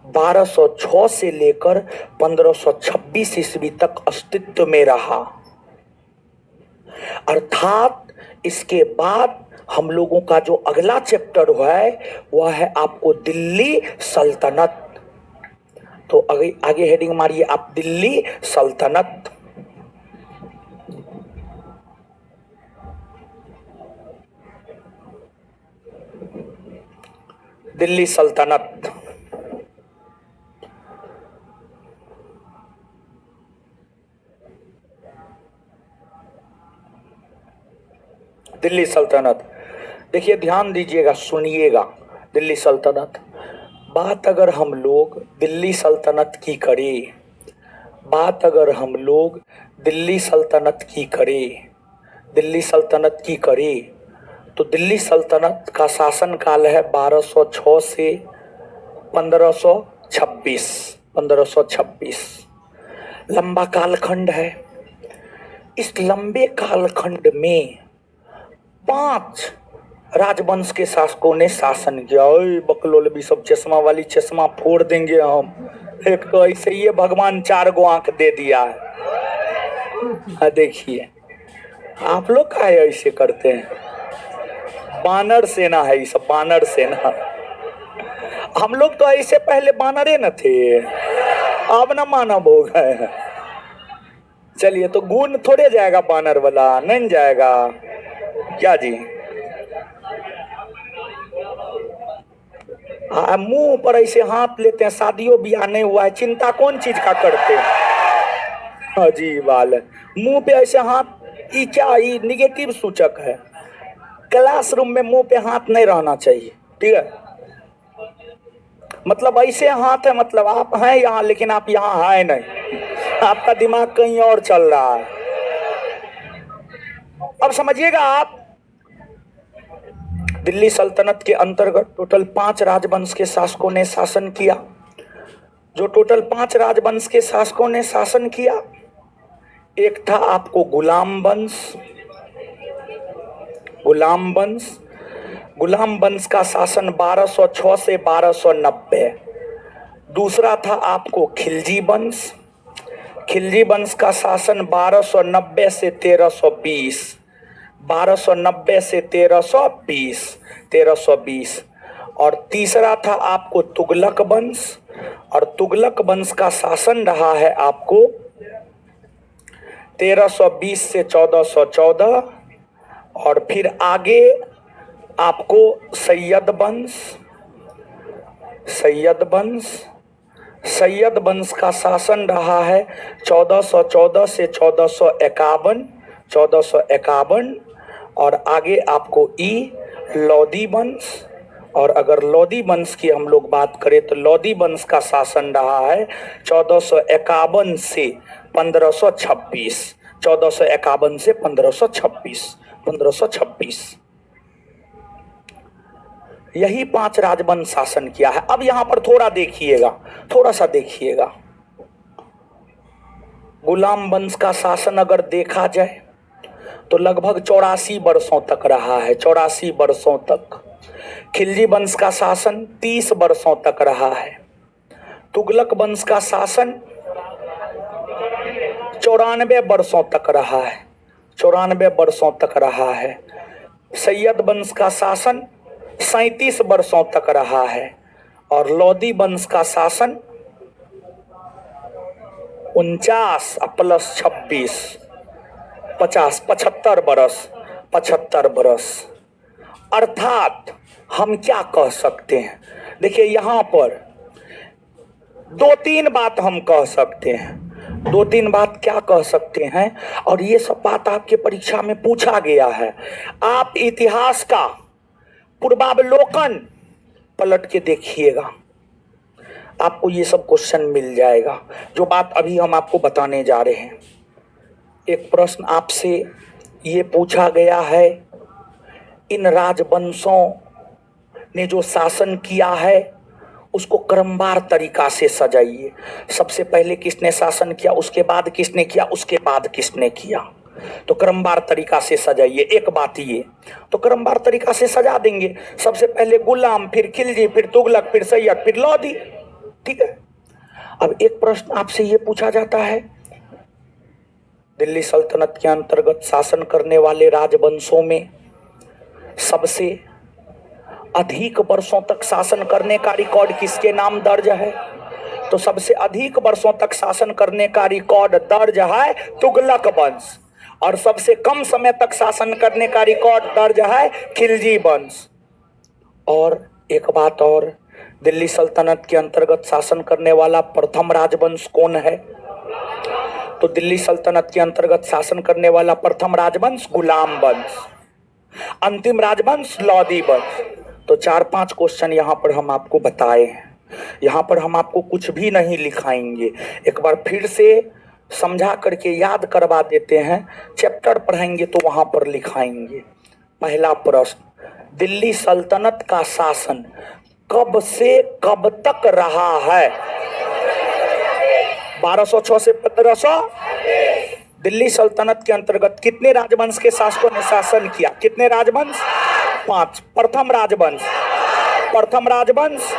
1206 से लेकर 1526 ईस्वी तक अस्तित्व में रहा। अर्थात इसके बाद हम लोगों का जो अगला चैप्टर हुआ है वह है आपको दिल्ली सल्तनत। तो आगे हेडिंग मारिए आप, दिल्ली सल्तनत। दिल्ली सल्तनत। दिल्ली सल्तनत, देखिए ध्यान दीजिएगा, सुनिएगा। दिल्ली सल्तनत, बात अगर हम लोग दिल्ली सल्तनत की करें, बात अगर हम लोग दिल्ली सल्तनत की करें, दिल्ली सल्तनत की करें, तो दिल्ली सल्तनत का शासनकाल है 1206 से 1526। 1526 लंबा कालखंड है। इस लंबे कालखंड में 5 राजवंश के शासकों ने शासन किया। ओए बकलोल भी सब चश्मा वाली, चश्मा फोड़ देंगे हम। एक तो ऐसे ही भगवान 4 गो आंख दे दिया है। देखिए आप लोग का ऐसे करते हैं। बानर सेना है, ये सब बानर सेना। हम लोग तो ऐसे पहले बानरे न थे, अब ना मानव हो गए हैं। चलिए, तो गुण थोड़े जाएगा बानर वाला, नहीं जाएगा क्या जी? मुंह पर ऐसे हाथ लेते हैं, शादियों ब्याह नहीं हुआ है, चिंता कौन चीज का करते हैं? अजीब हाल है, मुंह पे ऐसे हाथ, ये क्या, ये निगेटिव सूचक है। क्लासरूम में मुंह पे हाथ नहीं रहना चाहिए, ठीक है? मतलब ऐसे हाथ है, मतलब आप हैं यहाँ लेकिन आप यहाँ है नहीं, आपका दिमाग कहीं और चल रहा है। अब समझिएगा आप, दिल्ली सल्तनत के अंतर्गत टोटल 5 राजवंश के शासकों ने शासन किया। जो टोटल 5 राजवंश के शासकों ने शासन किया, एक था आपको गुलाम वंश। गुलाम वंश, गुलाम वंश का शासन 1206 से 1290। दूसरा था आपको खिलजी वंश। खिलजी वंश का शासन 1290 से 1320। 1290 से 1320। 1320। और तीसरा था आपको तुगलक वंश, और तुगलक वंश का शासन रहा है आपको 1320 से 1414। और फिर आगे आपको सैयद वंश। सैयद वंश, सैयद वंश का शासन रहा है 1414 से 1451। 1451। और आगे आपको लोदी वंश। और अगर लोदी वंश की हम लोग बात करें तो लोदी वंश का शासन रहा है 1451 से 1526। 1451 से 1526। 1526 यही 5 राजवंश शासन किया है। अब यहां पर थोड़ा देखिएगा, थोड़ा सा देखिएगा। गुलाम वंश का शासन अगर देखा जाए तो लगभग 84 वर्षों तक रहा है, 84 वर्षों तक। खिलजी वंश का शासन 30 वर्षों तक रहा है। तुगलक वंश का शासन 94 वर्षों तक रहा है, 94 वर्षों तक रहा है। सैयद वंश का शासन 37 वर्षों तक रहा है और लोदी वंश का शासन 49 प्लस 26 50 75 वर्ष, 75 वर्ष। अर्थात हम क्या कह सकते हैं, देखिए यहां पर दो तीन बात हम कह सकते हैं, दो तीन बात क्या कह सकते हैं, और ये सब बात आपके परीक्षा में पूछा गया है। आप इतिहास का पूर्वावलोकन पलट के देखिएगा, आपको ये सब क्वेश्चन मिल जाएगा जो बात अभी हम आपको बताने जा रहे हैं। एक प्रश्न आपसे ये पूछा गया है, इन राजवंशों ने जो शासन किया है उसको क्रमवार तरीका से सजाइए। सबसे पहले किसने शासन किया, उसके बाद किसने किया, उसके बाद किसने किया, तो क्रमवार तरीका से सजाइए। एक बात ये, तो क्रमवार तरीका से सजा देंगे। सबसे पहले गुलाम, फिर खिलजी, फिर तुगलक, फिर सैयद, फिर लोदी। ठीक है। अब एक प्रश्न आपसे ये पूछा जाता है, दिल्ली सल्तनत के अंतर्गत शासन करने वाले राजवंशों में सबसे अधिक वर्षों तक शासन करने का रिकॉर्ड किसके नाम दर्ज है, तो सबसे अधिक वर्षों तक शासन करने का रिकॉर्ड दर्ज है तुगलक वंश, और सबसे कम समय तक शासन करने का रिकॉर्ड दर्ज है खिलजी वंश। और एक बात और, दिल्ली सल्तनत के अंतर्गत शासन करने वाला प्रथम राजवंश कौन है, तो दिल्ली सल्तनत के अंतर्गत शासन करने वाला प्रथम राजवंश गुलाम वंश, अंतिम राजवंश लोदी वंश। तो 4-5 क्वेश्चन यहाँ पर हम आपको बताए हैं, यहाँ पर हम आपको कुछ भी नहीं लिखाएंगे, एक बार फिर से समझा करके याद करवा देते हैं, चैप्टर पढ़ाएंगे तो वहां पर लिखाएंगे। पहला प्रश्न, दिल्ली सल्तनत का शासन कब से कब तक रहा है, 1206 से 1500। दिल्ली सल्तनत के अंतर्गत कितने राजवंश के शासकों ने शासन किया, कितने राजवंश, 5। प्रथम राजवंश, प्रथम राजवंश,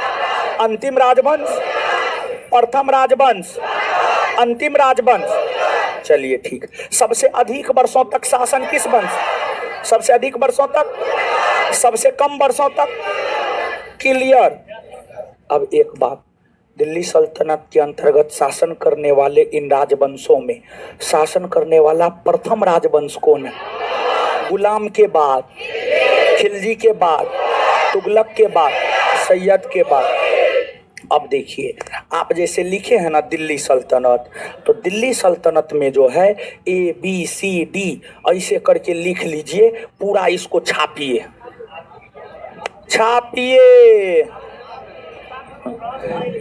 अंतिम राजवंश, प्रथम राजवंश, अंतिम राजवंश। चलिए ठीक। सबसे अधिक वर्षों तक शासन किस वंश, सबसे अधिक वर्षों तक, सबसे कम वर्षों तक, क्लियर। अब एक बात, दिल्ली सल्तनत के अंतर्गत शासन करने वाले इन राजवंशों में शासन करने वाला प्रथम राजवंश कौन है, गुलाम के बाद, खिलजी के बाद, तुगलक के बाद, सैयद के बाद। अब देखिए, आप जैसे लिखे हैं ना दिल्ली सल्तनत, तो दिल्ली सल्तनत में जो है ABCD ऐसे करके लिख लीजिए, पूरा इसको छापिए, छापिए।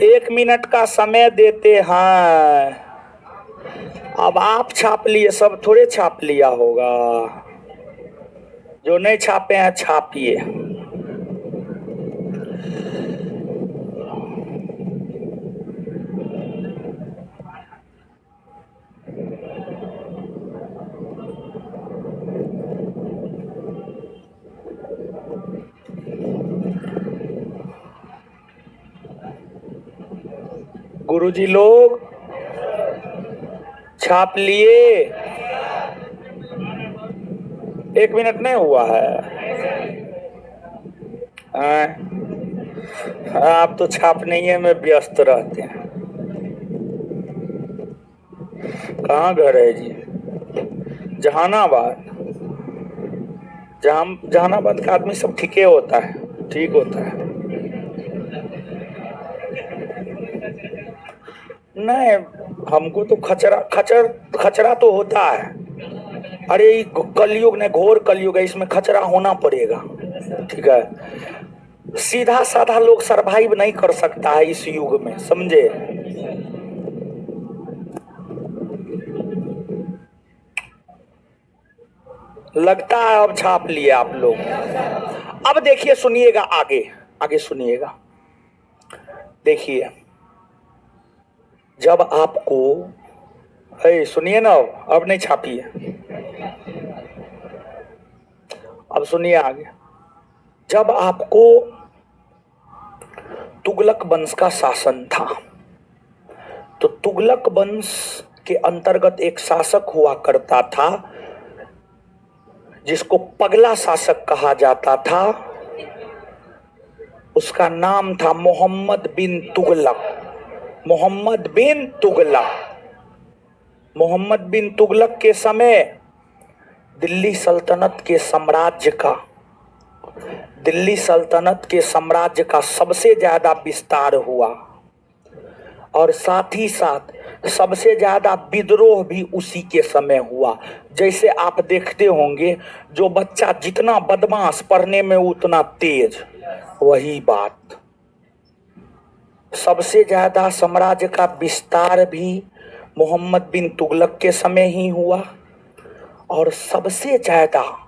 1 मिनट का समय देते हैं। अब आप छाप लिए, सब थोड़े छाप लिया होगा, जो नहीं छापे हैं छापिए। गुरुजी लोग छाप लिए, 1 मिनट नहीं हुआ है। आप तो छापने ही में व्यस्त रहते हैं। कहाँ घर है जी, जहानाबाद। जहानाबाद का आदमी सब ठीके होता है, ठीक होता है। नहीं, हमको तो खचरा तो होता है। अरे कलयुग ने घोर कलयुग है, इसमें खचरा होना पड़ेगा। ठीक है, सीधा साधा लोग सरवाइव नहीं कर सकता है इस युग में, समझे। लगता है अब छाप लिए आप लोग। अब देखिए, सुनिएगा, आगे आगे सुनिएगा। देखिए, जब आपको, सुनिए ना, अब नहीं छापिए। अब सुनिए आगे। जब आपको तुगलक वंश का शासन था, तो तुगलक वंश के अंतर्गत एक शासक हुआ करता था जिसको पगला शासक कहा जाता था। उसका नाम था मोहम्मद बिन तुगलक। मोहम्मद बिन तुगलक। मोहम्मद बिन तुगलक के समय दिल्ली सल्तनत के साम्राज्य का सबसे ज्यादा विस्तार हुआ और साथ ही साथ सबसे ज्यादा विद्रोह भी उसी के समय हुआ। जैसे आप देखते होंगे, जो बच्चा जितना बदमाश पढ़ने में उतना तेज, वही बात। सबसे ज्यादा साम्राज्य का विस्तार भी मोहम्मद बिन तुगलक के समय ही हुआ और सबसे ज्यादा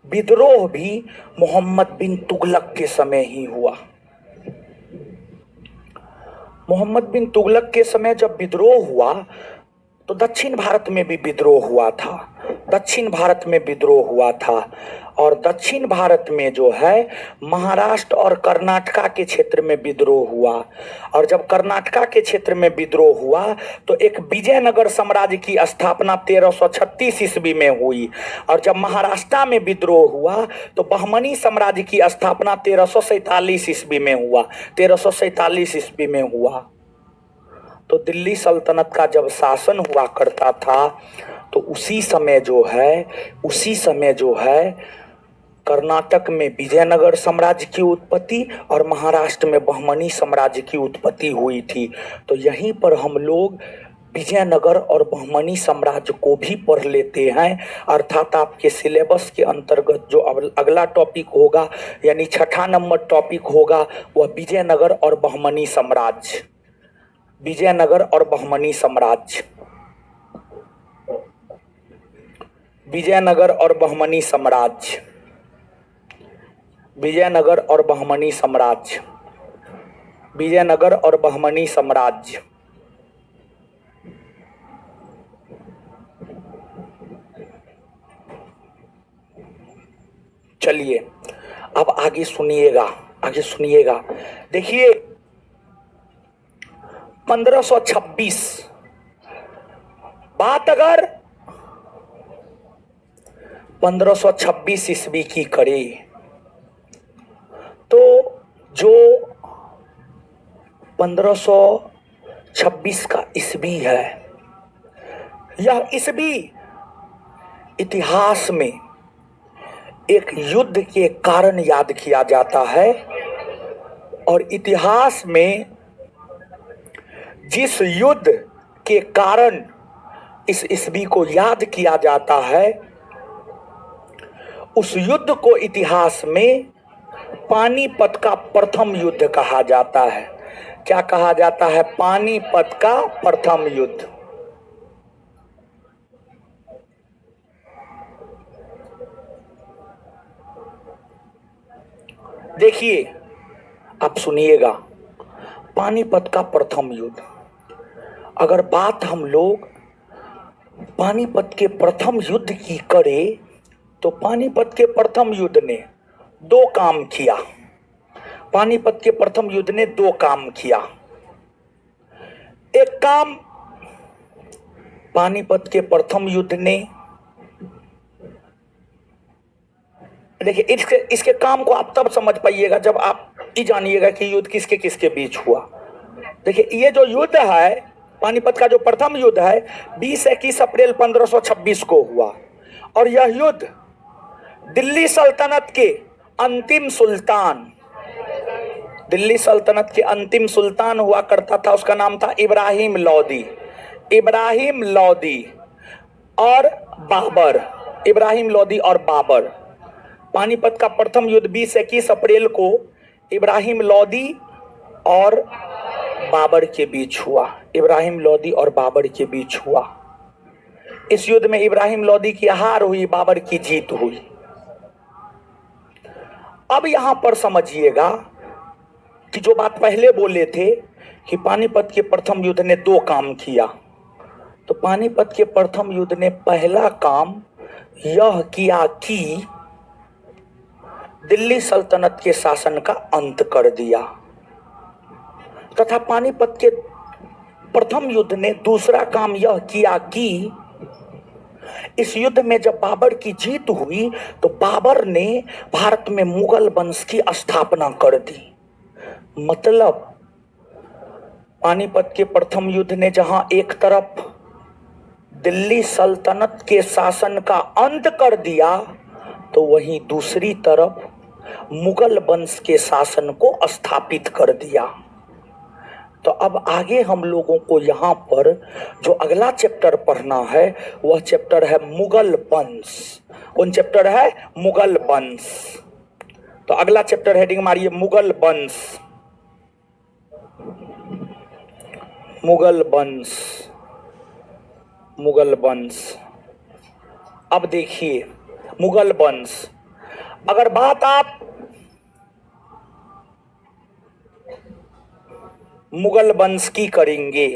विद्रोह भी मोहम्मद बिन तुगलक के समय ही हुआ। मोहम्मद बिन तुगलक के समय जब विद्रोह हुआ तो दक्षिण भारत में भी विद्रोह हुआ था। और दक्षिण भारत में जो है महाराष्ट्र और कर्नाटका के क्षेत्र में विद्रोह हुआ। और जब कर्नाटका के क्षेत्र में विद्रोह हुआ तो एक विजयनगर साम्राज्य की स्थापना 1336 ईस्वी में हुई। और जब महाराष्ट्र में विद्रोह हुआ तो बहमनी साम्राज्य की स्थापना 1347 ईस्वी में हुआ। तो दिल्ली सल्तनत का जब शासन हुआ करता था तो उसी समय जो है कर्नाटक में विजयनगर साम्राज्य की उत्पत्ति और महाराष्ट्र में बहमनी साम्राज्य की उत्पत्ति हुई थी। तो यहीं पर हम लोग विजयनगर और बहमनी साम्राज्य को भी पढ़ लेते हैं। अर्थात आपके सिलेबस के अंतर्गत जो अगला टॉपिक होगा, यानी 6ठा नंबर टॉपिक होगा, वह विजयनगर और बहमनी साम्राज्य। विजयनगर और बहमनी साम्राज्य। विजयनगर और बहमनी साम्राज्य। विजयनगर और बहमनी साम्राज्य। विजयनगर और बहमनी साम्राज्य। चलिए अब आगे सुनिएगा, देखिए 1526 बात अगर 1526 ईस्वी की करे तो जो 1526 का ईस्वी है, यह ईस्वी इतिहास में एक युद्ध के कारण याद किया जाता है। और इतिहास में जिस युद्ध के कारण इस ईस्वी को याद किया जाता है, उस युद्ध को इतिहास में पानीपत का प्रथम युद्ध कहा जाता है। क्या कहा जाता है? पानीपत का प्रथम युद्ध। देखिए आप सुनिएगा, पानीपत का प्रथम युद्ध। अगर बात हम लोग पानीपत के प्रथम युद्ध की करें तो पानीपत के प्रथम युद्ध ने दो काम किया। पानीपत के प्रथम युद्ध ने दो काम किया। एक काम, पानीपत के प्रथम युद्ध ने, देखिए इसके काम को आप तब समझ पाइएगा जब आप ये जानिएगा कि युद्ध किसके किसके बीच हुआ। देखिए ये जो युद्ध है, पानीपत का जो प्रथम युद्ध है, 20-21 अप्रैल 1526 को हुआ। और यह युद्ध दिल्ली सल्तनत के अंतिम सुल्तान हुआ करता था, उसका नाम था इब्राहिम लोदी और बाबर। पानीपत का प्रथम युद्ध 20-21 अप्रैल को इब्राहिम लोदी और बाबर के बीच हुआ। इस युद्ध में इब्राहिम लोदी की हार हुई, बाबर की जीत हुई। अब यहां पर समझिएगा कि जो बात पहले बोले थे कि पानीपत के प्रथम युद्ध ने दो काम किया, तो पानीपत के प्रथम युद्ध ने पहला काम यह किया कि दिल्ली सल्तनत के शासन का अंत कर दिया तथा पानीपत के प्रथम युद्ध ने दूसरा काम यह किया कि इस युद्ध में जब बाबर की जीत हुई तो बाबर ने भारत में मुगल वंश की स्थापना कर दी। मतलब पानीपत के प्रथम युद्ध ने जहां एक तरफ दिल्ली सल्तनत के शासन का अंत कर दिया तो वहीं दूसरी तरफ मुगल वंश के शासन को स्थापित कर दिया। तो अब आगे हम लोगों को यहाँ पर जो अगला चैप्टर पढ़ना है वह चैप्टर है मुगल वंश। कौन चैप्टर है? मुगल वंश। तो अगला चैप्टर हेडिंग मारिए मुगल वंश। मुगल वंश, मुगल वंश। अब देखिए मुगल वंश, अगर बात आप मुगल वंश की करेंगे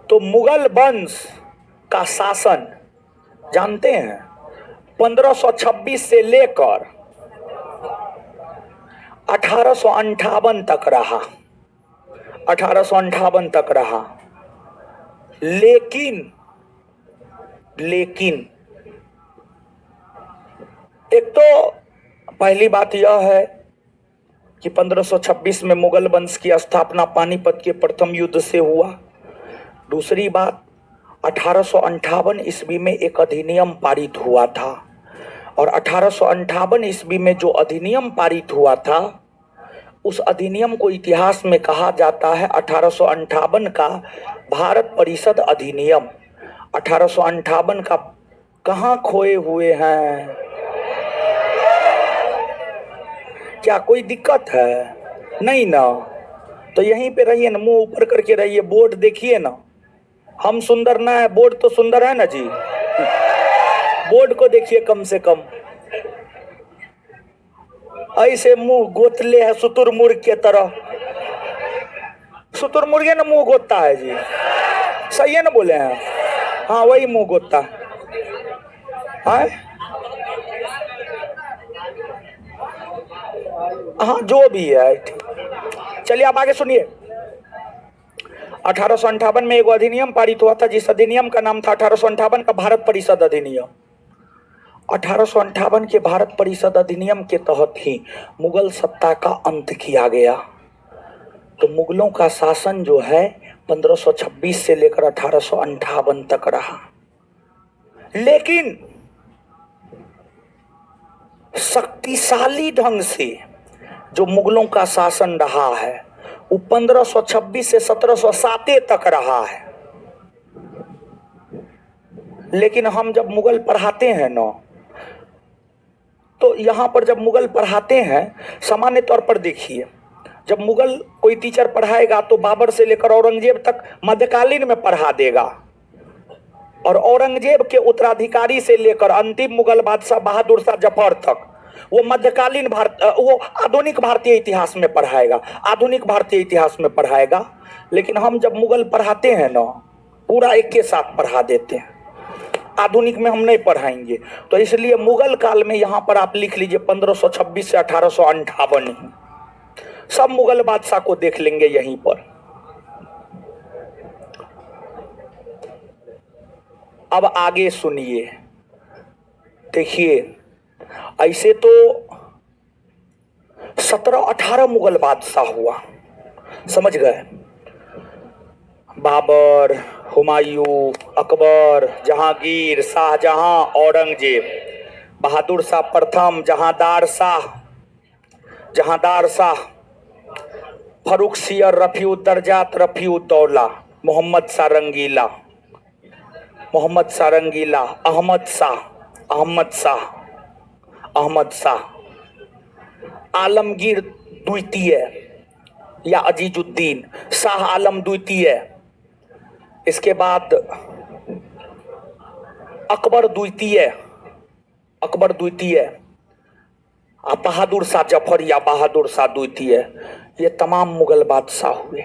तो मुगल वंश का शासन जानते हैं 1526 से लेकर 1858 तक रहा। 1858 तक रहा। लेकिन एक तो पहली बात यह है कि 1526 में मुगल वंश की स्थापना पानीपत के प्रथम युद्ध से हुआ। दूसरी बात 1858 ईस्वी में एक अधिनियम पारित हुआ था और 1858 ईस्वी में जो अधिनियम पारित हुआ था उस अधिनियम को इतिहास में कहा जाता है 1858 का भारत परिषद अधिनियम। 1858 का कहाँ खोए हुए हैं? क्या कोई दिक्कत है? नहीं ना। तो यहीं पे रहिए ना, मुंह ऊपर करके रहिए। बोर्ड देखिए ना, हम सुंदर ना है, बोर्ड तो सुंदर है ना जी। बोर्ड को देखिए कम से कम। ऐसे मुंह गोतले है शुतुरमुर्ग के तरह। शुतुरमुर्ग ना मुंह गोतता है जी, सही है ना बोले हैं? हाँ वही मुंह गोतता है। हाँ जो भी है। चलिए आप आगे सुनिए। 1858 में एक अधिनियम पारित हुआ था जिस अधिनियम का नाम था 1858 का भारत परिषद अधिनियम। 1858 के भारत परिषद अधिनियम के तहत ही मुगल सत्ता का अंत किया गया। तो मुगलों का शासन जो है 1526 से लेकर 1858 तक रहा। लेकिन शक्तिशाली ढंग से जो मुगलों का शासन रहा है वो 1526 से 1707 तक रहा है। लेकिन हम जब मुगल पढ़ाते हैं ना तो यहाँ पर जब मुगल पढ़ाते हैं सामान्य तौर पर देखिए, जब मुगल कोई टीचर पढ़ाएगा तो बाबर से लेकर औरंगजेब तक मध्यकालीन में पढ़ा देगा और औरंगजेब के उत्तराधिकारी से लेकर अंतिम मुगल बादशाह बहादुर शाह जफर तक वो मध्यकालीन वो आधुनिक भारतीय इतिहास में पढ़ाएगा, आधुनिक भारतीय इतिहास में पढ़ाएगा। लेकिन हम जब मुगल पढ़ाते हैं ना पूरा एक के साथ पढ़ा देते हैं, आधुनिक में हम नहीं पढ़ाएंगे। तो इसलिए मुगल काल में यहाँ पर आप लिख लीजिए 1526 से 1858 सब मुगल बादशाह को देख लेंगे यहीं पर। अब आगे सुनिए, देखिए ऐसे तो 17-18 मुगल बादशाह हुआ, समझ गए? बाबर, हुमायूं, अकबर, जहांगीर, शाहजहां, औरंगजेब, बहादुर शाह प्रथम, जहांदार शाह, फर्रुखसियर, रफीउद्दर्जात, रफीउद्दौला, मोहम्मद सारंगीला, अहमद शाह, आलमगीर द्वितीय या अजीजुद्दीन, शाह आलम द्वितीय, इसके बाद अकबर द्वितीय, बहादुर शाह जफर या बहादुर शाह द्वितीय, ये तमाम मुगल बादशाह हुए।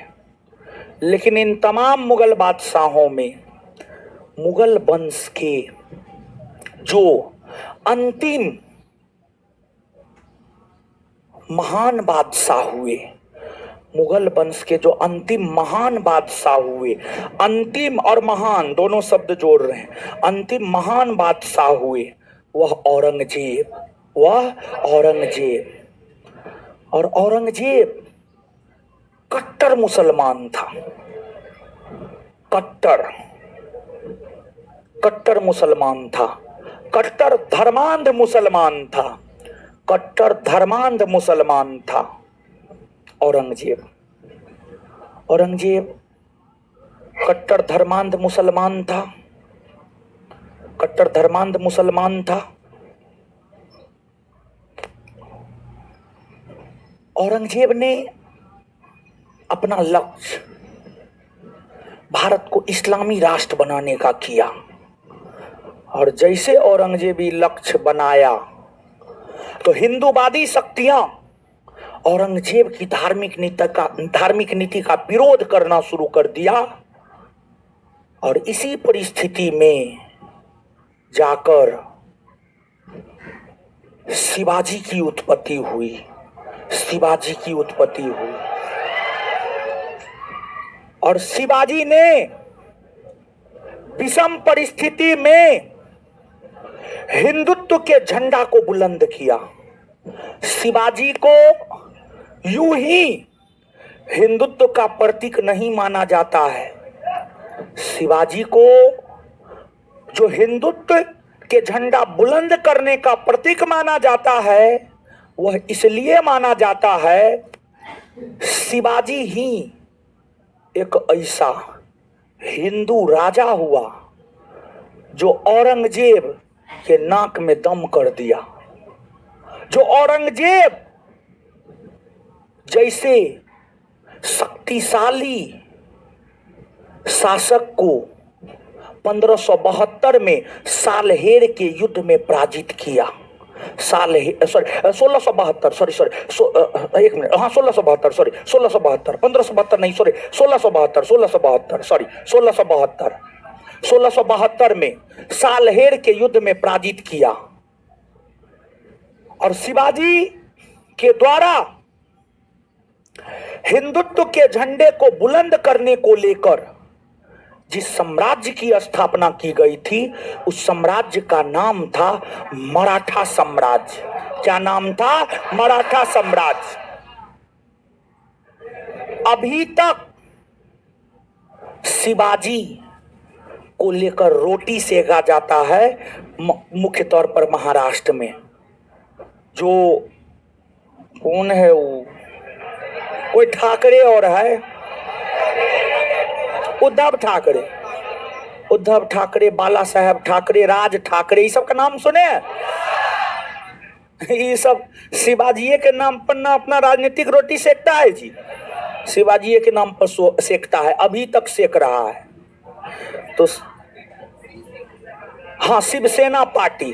लेकिन इन तमाम मुगल बादशाहों में मुगल वंश के जो अंतिम महान बादशाह हुए, मुगल वंश के जो अंतिम महान बादशाह हुए, अंतिम और महान दोनों शब्द जोड़ रहे हैं, अंतिम महान बादशाह हुए, वह औरंगजेब, वह औरंगजेब। और औरंगजेब कट्टर मुसलमान था, कट्टर मुसलमान था, कट्टर धर्मांध मुसलमान था, कट्टर धर्मांध मुसलमान था औरंगजेब। औरंगजेब कट्टर धर्मांध मुसलमान था, कट्टर धर्मांध मुसलमान था। औरंगजेब ने अपना लक्ष्य भारत को इस्लामी राष्ट्र बनाने का किया, और जैसे औरंगजेबी लक्ष्य बनाया तो हिंदूवादी शक्तियां औरंगजेब की धार्मिक नीति का विरोध करना शुरू कर दिया। और इसी परिस्थिति में जाकर शिवाजी की उत्पत्ति हुई, शिवाजी की उत्पत्ति हुई। और शिवाजी ने विषम परिस्थिति में हिंदुत्व के झंडा को बुलंद किया। शिवाजी को यूं ही हिंदुत्व का प्रतीक नहीं माना जाता है, शिवाजी को जो हिंदुत्व के झंडा बुलंद करने का प्रतीक माना जाता है, वह इसलिए माना जाता है, शिवाजी ही एक ऐसा हिंदू राजा हुआ जो औरंगजेब के नाक में दम कर दिया, जो औरंगजेब जैसे शक्तिशाली शासक को 1572 में सालहेर के युद्ध में पराजित किया। 1672 में सालहेर के युद्ध में पराजित किया। और शिवाजी के द्वारा हिंदुत्व के झंडे को बुलंद करने को लेकर जिस साम्राज्य की स्थापना की गई थी, उस साम्राज्य का नाम था मराठा साम्राज्य। क्या नाम था? मराठा साम्राज्य। अभी तक शिवाजी को लेकर रोटी सेका जाता है मुख्य तौर पर महाराष्ट्र में। जो कौन है वो, कोई ठाकरे और है, उद्धव ठाकरे, बाला साहेब ठाकरे, राज ठाकरे, ये सब का नाम सुने हैं? ये सब शिवाजी के नाम पर ना अपना राजनीतिक रोटी सेकता है जी, शिवाजी के नाम पर सेकता है, अभी तक सेक रहा है। तो हाँ, शिवसेना पार्टी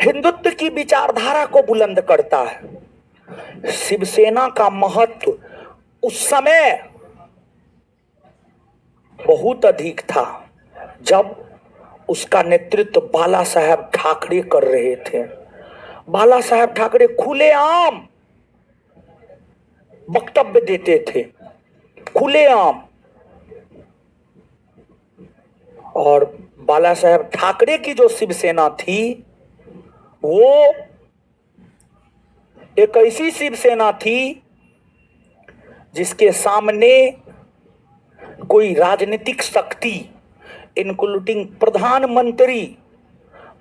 हिंदुत्व की विचारधारा को बुलंद करता है। शिवसेना का महत्व उस समय बहुत अधिक था जब उसका नेतृत्व बाला साहेब ठाकरे कर रहे थे। बाला साहेब ठाकरे खुलेआम वक्तव्य देते थे, खुलेआम। और बाला साहेब ठाकरे की जो शिवसेना थी, वो एक ऐसी शिवसेना थी जिसके सामने कोई राजनीतिक शक्ति इंक्लूडिंग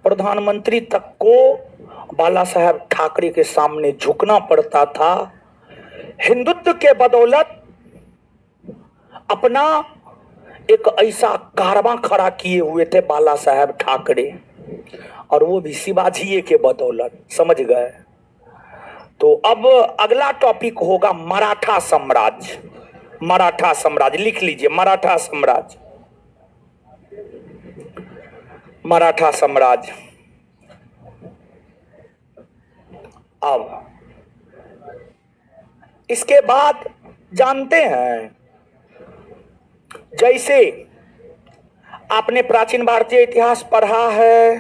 प्रधानमंत्री तक को बाला साहेब ठाकरे के सामने झुकना पड़ता था। हिंदुत्व के बदौलत अपना एक ऐसा कारवां खड़ा किए हुए थे बाला साहेब ठाकरे, और वो भी शिवाजी के बदौलत। समझ गए? तो अब अगला टॉपिक होगा मराठा साम्राज्य। मराठा साम्राज्य लिख लीजिए, मराठा साम्राज्य। मराठा साम्राज्य। अब इसके बाद जानते हैं, जैसे आपने प्राचीन भारतीय इतिहास पढ़ा है,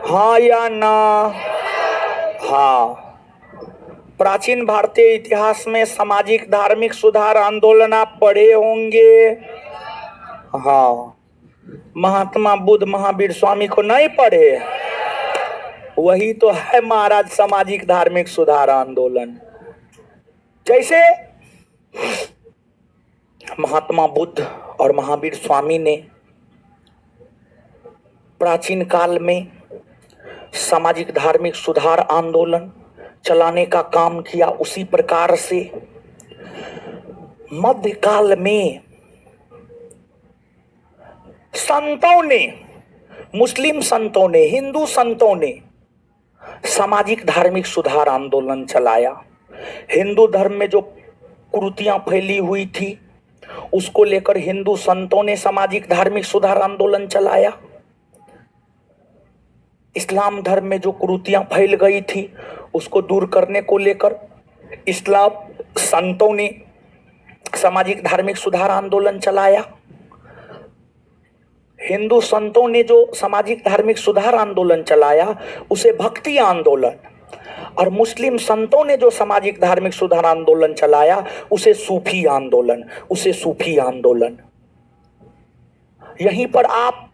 हाँ या ना? हाँ, प्राचीन भारतीय इतिहास में सामाजिक धार्मिक सुधार आंदोलन आप पढ़े होंगे। हाँ, महात्मा बुद्ध महावीर स्वामी को नहीं पढ़े? वही तो है महाराज सामाजिक धार्मिक सुधार आंदोलन। जैसे महात्मा बुद्ध और महावीर स्वामी ने प्राचीन काल में सामाजिक धार्मिक सुधार आंदोलन चलाने का काम किया, उसी प्रकार से मध्यकाल में संतों ने, मुस्लिम संतों ने, हिंदू संतों ने सामाजिक धार्मिक सुधार आंदोलन चलाया। हिंदू धर्म में जो कुरीतियां फैली हुई थी उसको लेकर हिंदू संतों ने सामाजिक धार्मिक सुधार आंदोलन चलाया। इस्लाम धर्म में जो कुरीतियां फैल गई थी उसको दूर करने को लेकर इस्लाम संतों ने सामाजिक धार्मिक सुधार आंदोलन चलाया। हिंदू संतों ने जो सामाजिक धार्मिक सुधार आंदोलन चलाया उसे भक्ति आंदोलन, और मुस्लिम संतों ने जो सामाजिक धार्मिक सुधार आंदोलन चलाया उसे सूफी आंदोलन, उसे सूफी आंदोलन। यहीं पर आप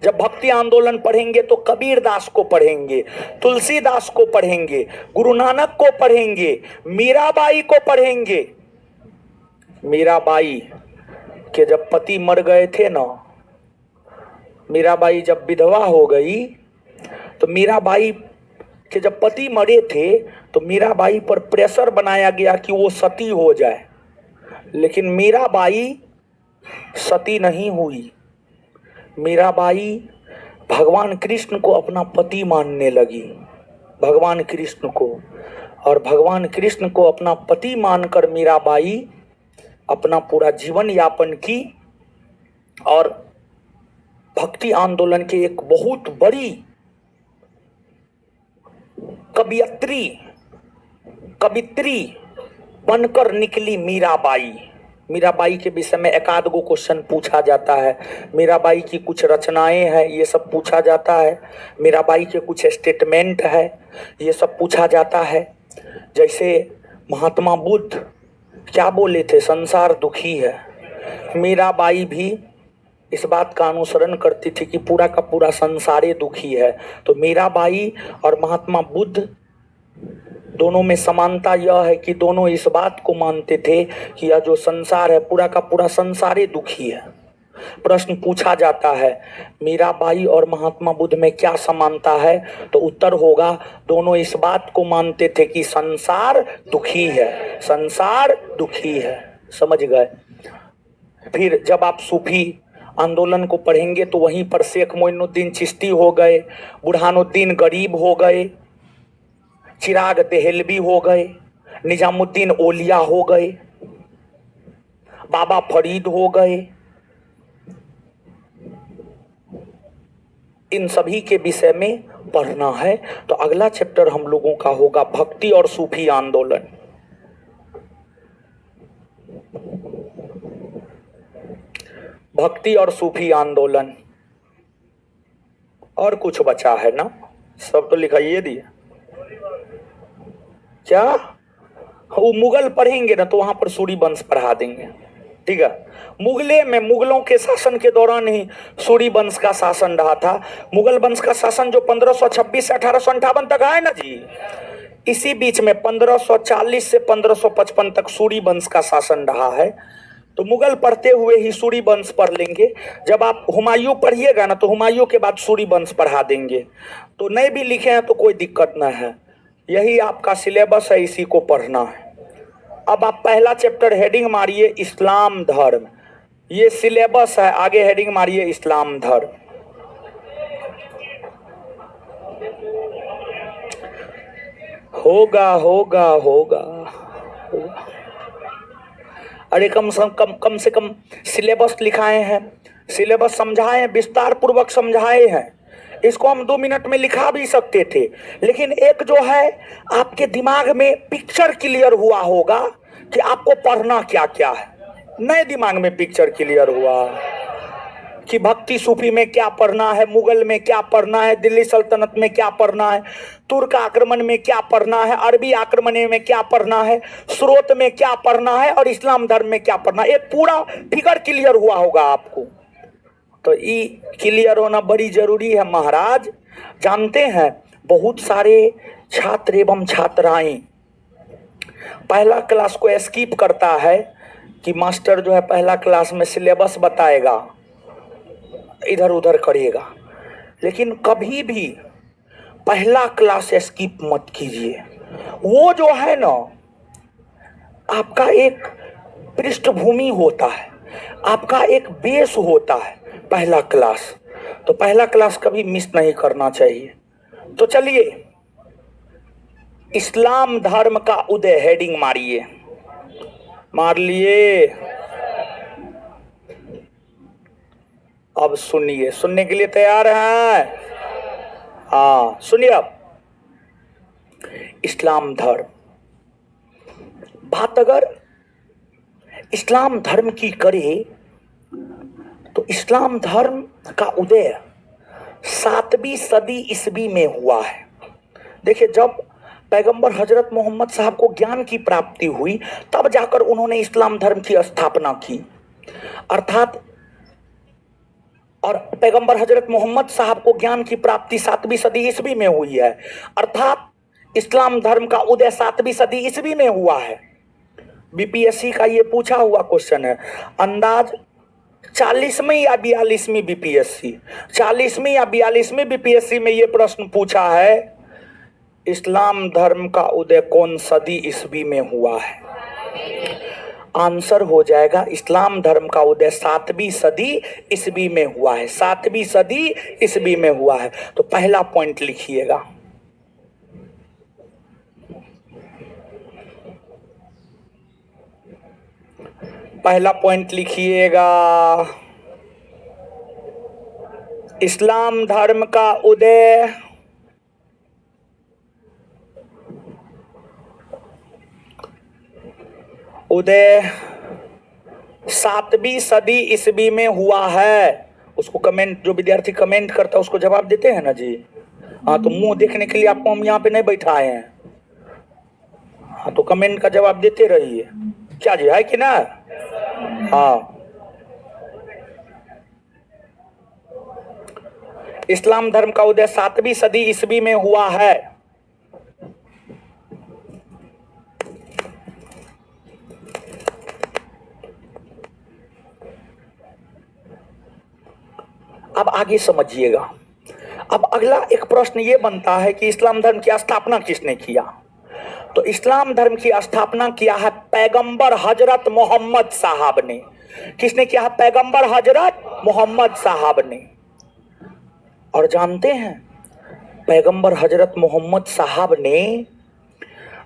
जब भक्ति आंदोलन पढ़ेंगे तो कबीर दास को पढ़ेंगे, तुलसीदास को पढ़ेंगे, गुरु नानक को पढ़ेंगे, मीराबाई को पढ़ेंगे। मीराबाई के जब पति मर गए थे ना, मीराबाई जब विधवा हो गई तो मीराबाई के जब पति मरे थे तो मीराबाई पर प्रेशर बनाया गया कि वो सती हो जाए, लेकिन मीराबाई सती नहीं हुई। मीराबाई भगवान कृष्ण को अपना पति मानने लगी, भगवान कृष्ण को, और भगवान कृष्ण को अपना पति मानकर मीराबाई अपना पूरा जीवन यापन की और भक्ति आंदोलन के एक बहुत बड़ी कवित्री बनकर निकली मीराबाई। मीराबाई के विषय में एकाध गो क्वेश्चन पूछा जाता है, मीराबाई की कुछ रचनाएं हैं ये सब पूछा जाता है, मीराबाई के कुछ स्टेटमेंट है ये सब पूछा जाता है। जैसे महात्मा बुद्ध क्या बोले थे, संसार दुखी है। मीराबाई भी इस बात का अनुसरण करती थी कि पूरा का पूरा संसार दुखी है। तो मीराबाई और महात्मा बुद्ध दोनों में समानता यह है कि दोनों इस बात को मानते थे कि यह जो संसार है पूरा का पूरा संसार दुखी है। प्रश्न पूछा जाता है मीराबाई और महात्मा बुद्ध में क्या समानता है, तो उत्तर होगा दोनों इस बात को मानते थे कि संसार दुखी है, संसार दुखी है। समझ गए? फिर जब आप सूफी आंदोलन को पढ़ेंगे तो वहीं पर शेख मोइनुद्दीन चिश्ती हो गए, बुरहानुद्दीन गरीब हो गए, चिराग देहलवी हो गए, निजामुद्दीन ओलिया हो गए, बाबा फरीद हो गए। इन सभी के विषय में पढ़ना है। तो अगला चैप्टर हम लोगों का होगा भक्ति और सूफी आंदोलन। भक्ति और सूफी आंदोलन। और कुछ बचा है ना? सब तो लिखाइए दिए क्या? वो मुगल पढ़ेंगे ना तो वहां पर सूरी वंश पढ़ा देंगे, ठीक है? मुगले में मुगलों के शासन के दौरान ही सूरी वंश का शासन रहा था। मुगल वंश का शासन जो 1526 से 1858 तक है ना जी, इसी बीच में 1540 से 1555 तक सूरी वंश का शासन रहा है। तो मुगल पढ़ते हुए ही सूरी वंश पढ़ लेंगे। जब आप हुमायूं पढ़िएगा ना तो हुमायूं के बाद सूरी वंश पढ़ा देंगे। तो नहीं भी लिखे हैं तो कोई दिक्कत ना है, यही आपका सिलेबस है, इसी को पढ़ना है। अब आप पहला चैप्टर हेडिंग मारिए इस्लाम धर्म, ये सिलेबस है। आगे हेडिंग मारिए इस्लाम धर्म। होगा होगा होगा होगा। अरे कम से कम सिलेबस लिखाए हैं, सिलेबस समझाए हैं, विस्तार पूर्वक समझाए हैं। इसको हम 2 मिनट में लिखा भी सकते थे, लेकिन एक जो है आपके दिमाग में पिक्चर क्लियर हुआ होगा कि आपको पढ़ना क्या क्या है। नए दिमाग में पिक्चर क्लियर हुआ, कि भक्ति सूफी में क्या पढ़ना है, मुगल में क्या पढ़ना है, दिल्ली सल्तनत में क्या पढ़ना है, तुर्क आक्रमण में क्या पढ़ना है, अरबी आक्रमण में क्या पढ़ना है, स्रोत में क्या पढ़ना है और इस्लाम धर्म में क्या पढ़ना है। एक पूरा फिगर क्लियर हुआ होगा आपको। तो ये क्लियर होना बड़ी जरूरी है महाराज। जानते हैं बहुत सारे छात्र एवं छात्राएं पहला क्लास को स्किप करता है कि मास्टर जो है पहला क्लास में सिलेबस बताएगा, इधर उधर करेगा, लेकिन कभी भी पहला क्लास स्किप मत कीजिए। वो जो है ना आपका एक पृष्ठभूमि होता है, आपका एक बेस होता है पहला क्लास। तो पहला क्लास कभी मिस नहीं करना चाहिए। तो चलिए इस्लाम धर्म का उदय हेडिंग मारिए, मार लिए। अब सुनिए, सुनने के लिए तैयार हैं? हाँ सुनिए। अब इस्लाम धर्म, बात अगर इस्लाम धर्म की करें तो इस्लाम धर्म का उदय 7वीं सदी ईस्वी में हुआ है। देखिए जब पैगंबर हजरत मोहम्मद साहब को ज्ञान की प्राप्ति हुई तब जाकर उन्होंने इस्लाम धर्म की स्थापना की, अर्थात और पैगंबर हजरत मोहम्मद साहब को ज्ञान की प्राप्ति 7वीं सदी ईस्वी में हुई है, अर्थात इस्लाम धर्म का उदय 7वीं सदी ईस्वी में हुआ है। बीपीएससी का ये पूछा हुआ क्वेश्चन है, अंदाज 40वीं या 42वीं बीपीएससी, 40वीं या 42वीं बीपीएससी में ये प्रश्न पूछा है, इस्लाम धर्म का उदय कौन सदी ईस्वी में हुआ है? आंसर हो जाएगा इस्लाम धर्म का उदय 7वीं सदी ईस्वी में हुआ है, 7वीं सदी ईस्वी में हुआ है। तो पहला पॉइंट लिखिएगा, पहला पॉइंट लिखिएगा, इस्लाम धर्म का उदय उदय 7वीं सदी ईस्वी में हुआ है। उसको कमेंट, जो विद्यार्थी कमेंट करता है उसको जवाब देते हैं ना जी। हाँ तो मुंह देखने के लिए आपको हम यहाँ पे नहीं बैठाए हैं। हाँ तो कमेंट का जवाब देते रहिए, क्या जी, है कि ना? हाँ इस्लाम धर्म का उदय 7वीं सदी ईस्वी में हुआ है। अब आगे समझिएगा। अब अगला एक प्रश्न ये बनता है कि इस्लाम धर्म की स्थापना किसने किया? तो इस्लाम धर्म की स्थापना किया है पैगंबर हजरत मोहम्मद साहब ने। किसने किया है? पैगंबर हजरत मोहम्मद साहब ने। और जानते हैं पैगंबर हजरत मोहम्मद साहब ने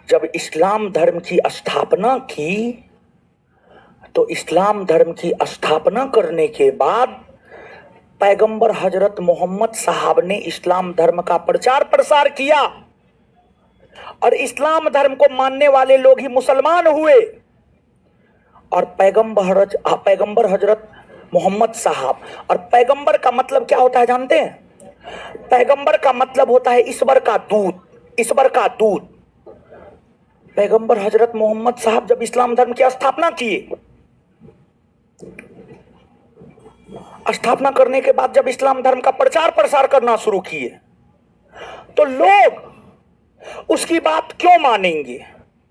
जब इस्लाम धर्म की स्थापना की तो इस्लाम धर्म की स्थापना करने के बाद पैगंबर हजरत मोहम्मद साहब ने इस्लाम धर्म का प्रचार प्रसार किया और इस्लाम धर्म को मानने वाले लोग ही मुसलमान हुए। और पैगंबर हजरत मोहम्मद साहब, और पैगंबर का मतलब क्या होता है जानते हैं? पैगंबर का मतलब होता है ईश्वर का दूत, ईश्वर का दूत। पैगंबर हजरत मोहम्मद साहब जब इस्लाम धर्म की स्थापना किए, स्थापना करने के बाद जब इस्लाम धर्म का प्रचार प्रसार करना शुरू किए तो लोग उसकी बात क्यों मानेंगे?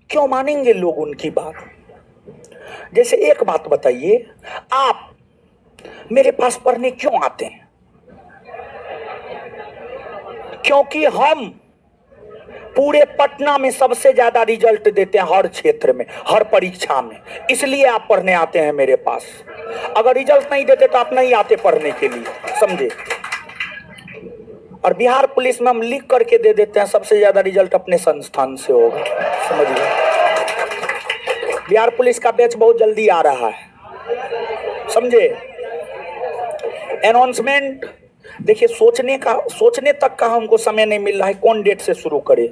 क्यों मानेंगे लोग उनकी बात? जैसे एक बात बताइए, आप मेरे पास पढ़ने क्यों आते हैं? क्योंकि हम पूरे पटना में सबसे ज्यादा रिजल्ट देते हैं, हर क्षेत्र में, हर परीक्षा में, इसलिए आप पढ़ने आते हैं मेरे पास। अगर रिजल्ट नहीं देते तो आप नहीं आते पढ़ने के लिए, समझे? और बिहार पुलिस में हम लिख करके दे देते हैं सबसे ज्यादा रिजल्ट अपने संस्थान से होगा, समझिए। बिहार पुलिस का बैच बहुत जल्दी आ रहा है, समझे? अनाउंसमेंट देखिए, सोचने तक का हमको समय नहीं मिल रहा है कौन डेट से शुरू करे।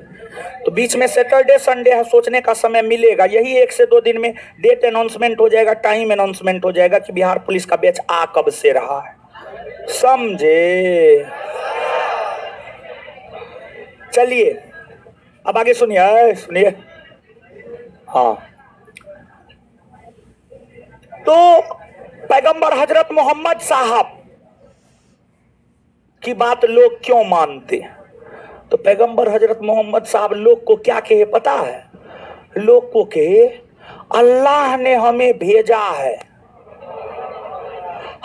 तो बीच में सैटरडे संडे है, सोचने का समय मिलेगा। यही 1 से 2 दिन में डेट अनाउंसमेंट हो जाएगा, टाइम अनाउंसमेंट हो जाएगा कि बिहार पुलिस का बैच आ कब से रहा है। समझे? चलिए अब आगे सुनिए, सुनिए। हाँ, तो पैगंबर हजरत मोहम्मद साहब की बात लोग क्यों मानते हैं? तो पैगंबर हजरत मोहम्मद साहब लोग को क्या कहे पता है? लोग को कहे अल्लाह ने हमें भेजा है,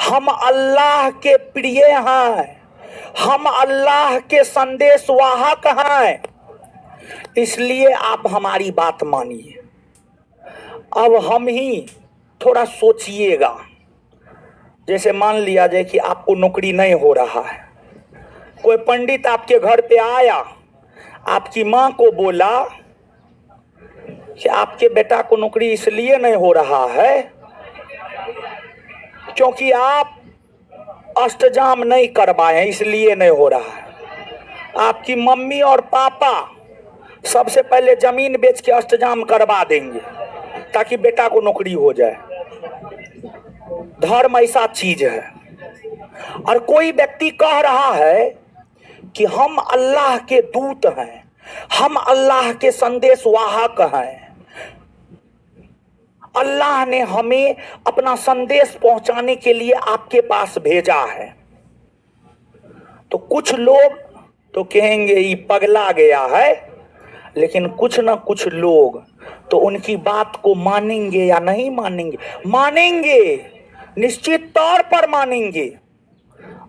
हम अल्लाह के प्रिय हैं, हम अल्लाह के संदेश वाहक हैं, इसलिए आप हमारी बात मानिए। अब हम ही थोड़ा सोचिएगा, जैसे मान लिया जाए कि आपको नौकरी नहीं हो रहा है, कोई पंडित आपके घर पे आया, आपकी माँ को बोला कि आपके बेटा को नौकरी इसलिए नहीं हो रहा है क्योंकि आप अष्टजाम नहीं करवाए, इसलिए नहीं हो रहा है। आपकी मम्मी और पापा सबसे पहले जमीन बेच के अष्टजाम करवा देंगे ताकि बेटा को नौकरी हो जाए। धर्म ऐसा चीज है। और कोई व्यक्ति कह रहा है कि हम अल्लाह के दूत हैं, हम अल्लाह के संदेश वाहक हैं, अल्लाह ने हमें अपना संदेश पहुंचाने के लिए आपके पास भेजा है। तो कुछ लोग तो कहेंगे ये पगला गया है, लेकिन कुछ ना कुछ लोग तो उनकी बात को मानेंगे या नहीं मानेंगे? मानेंगे, निश्चित तौर पर मानेंगे।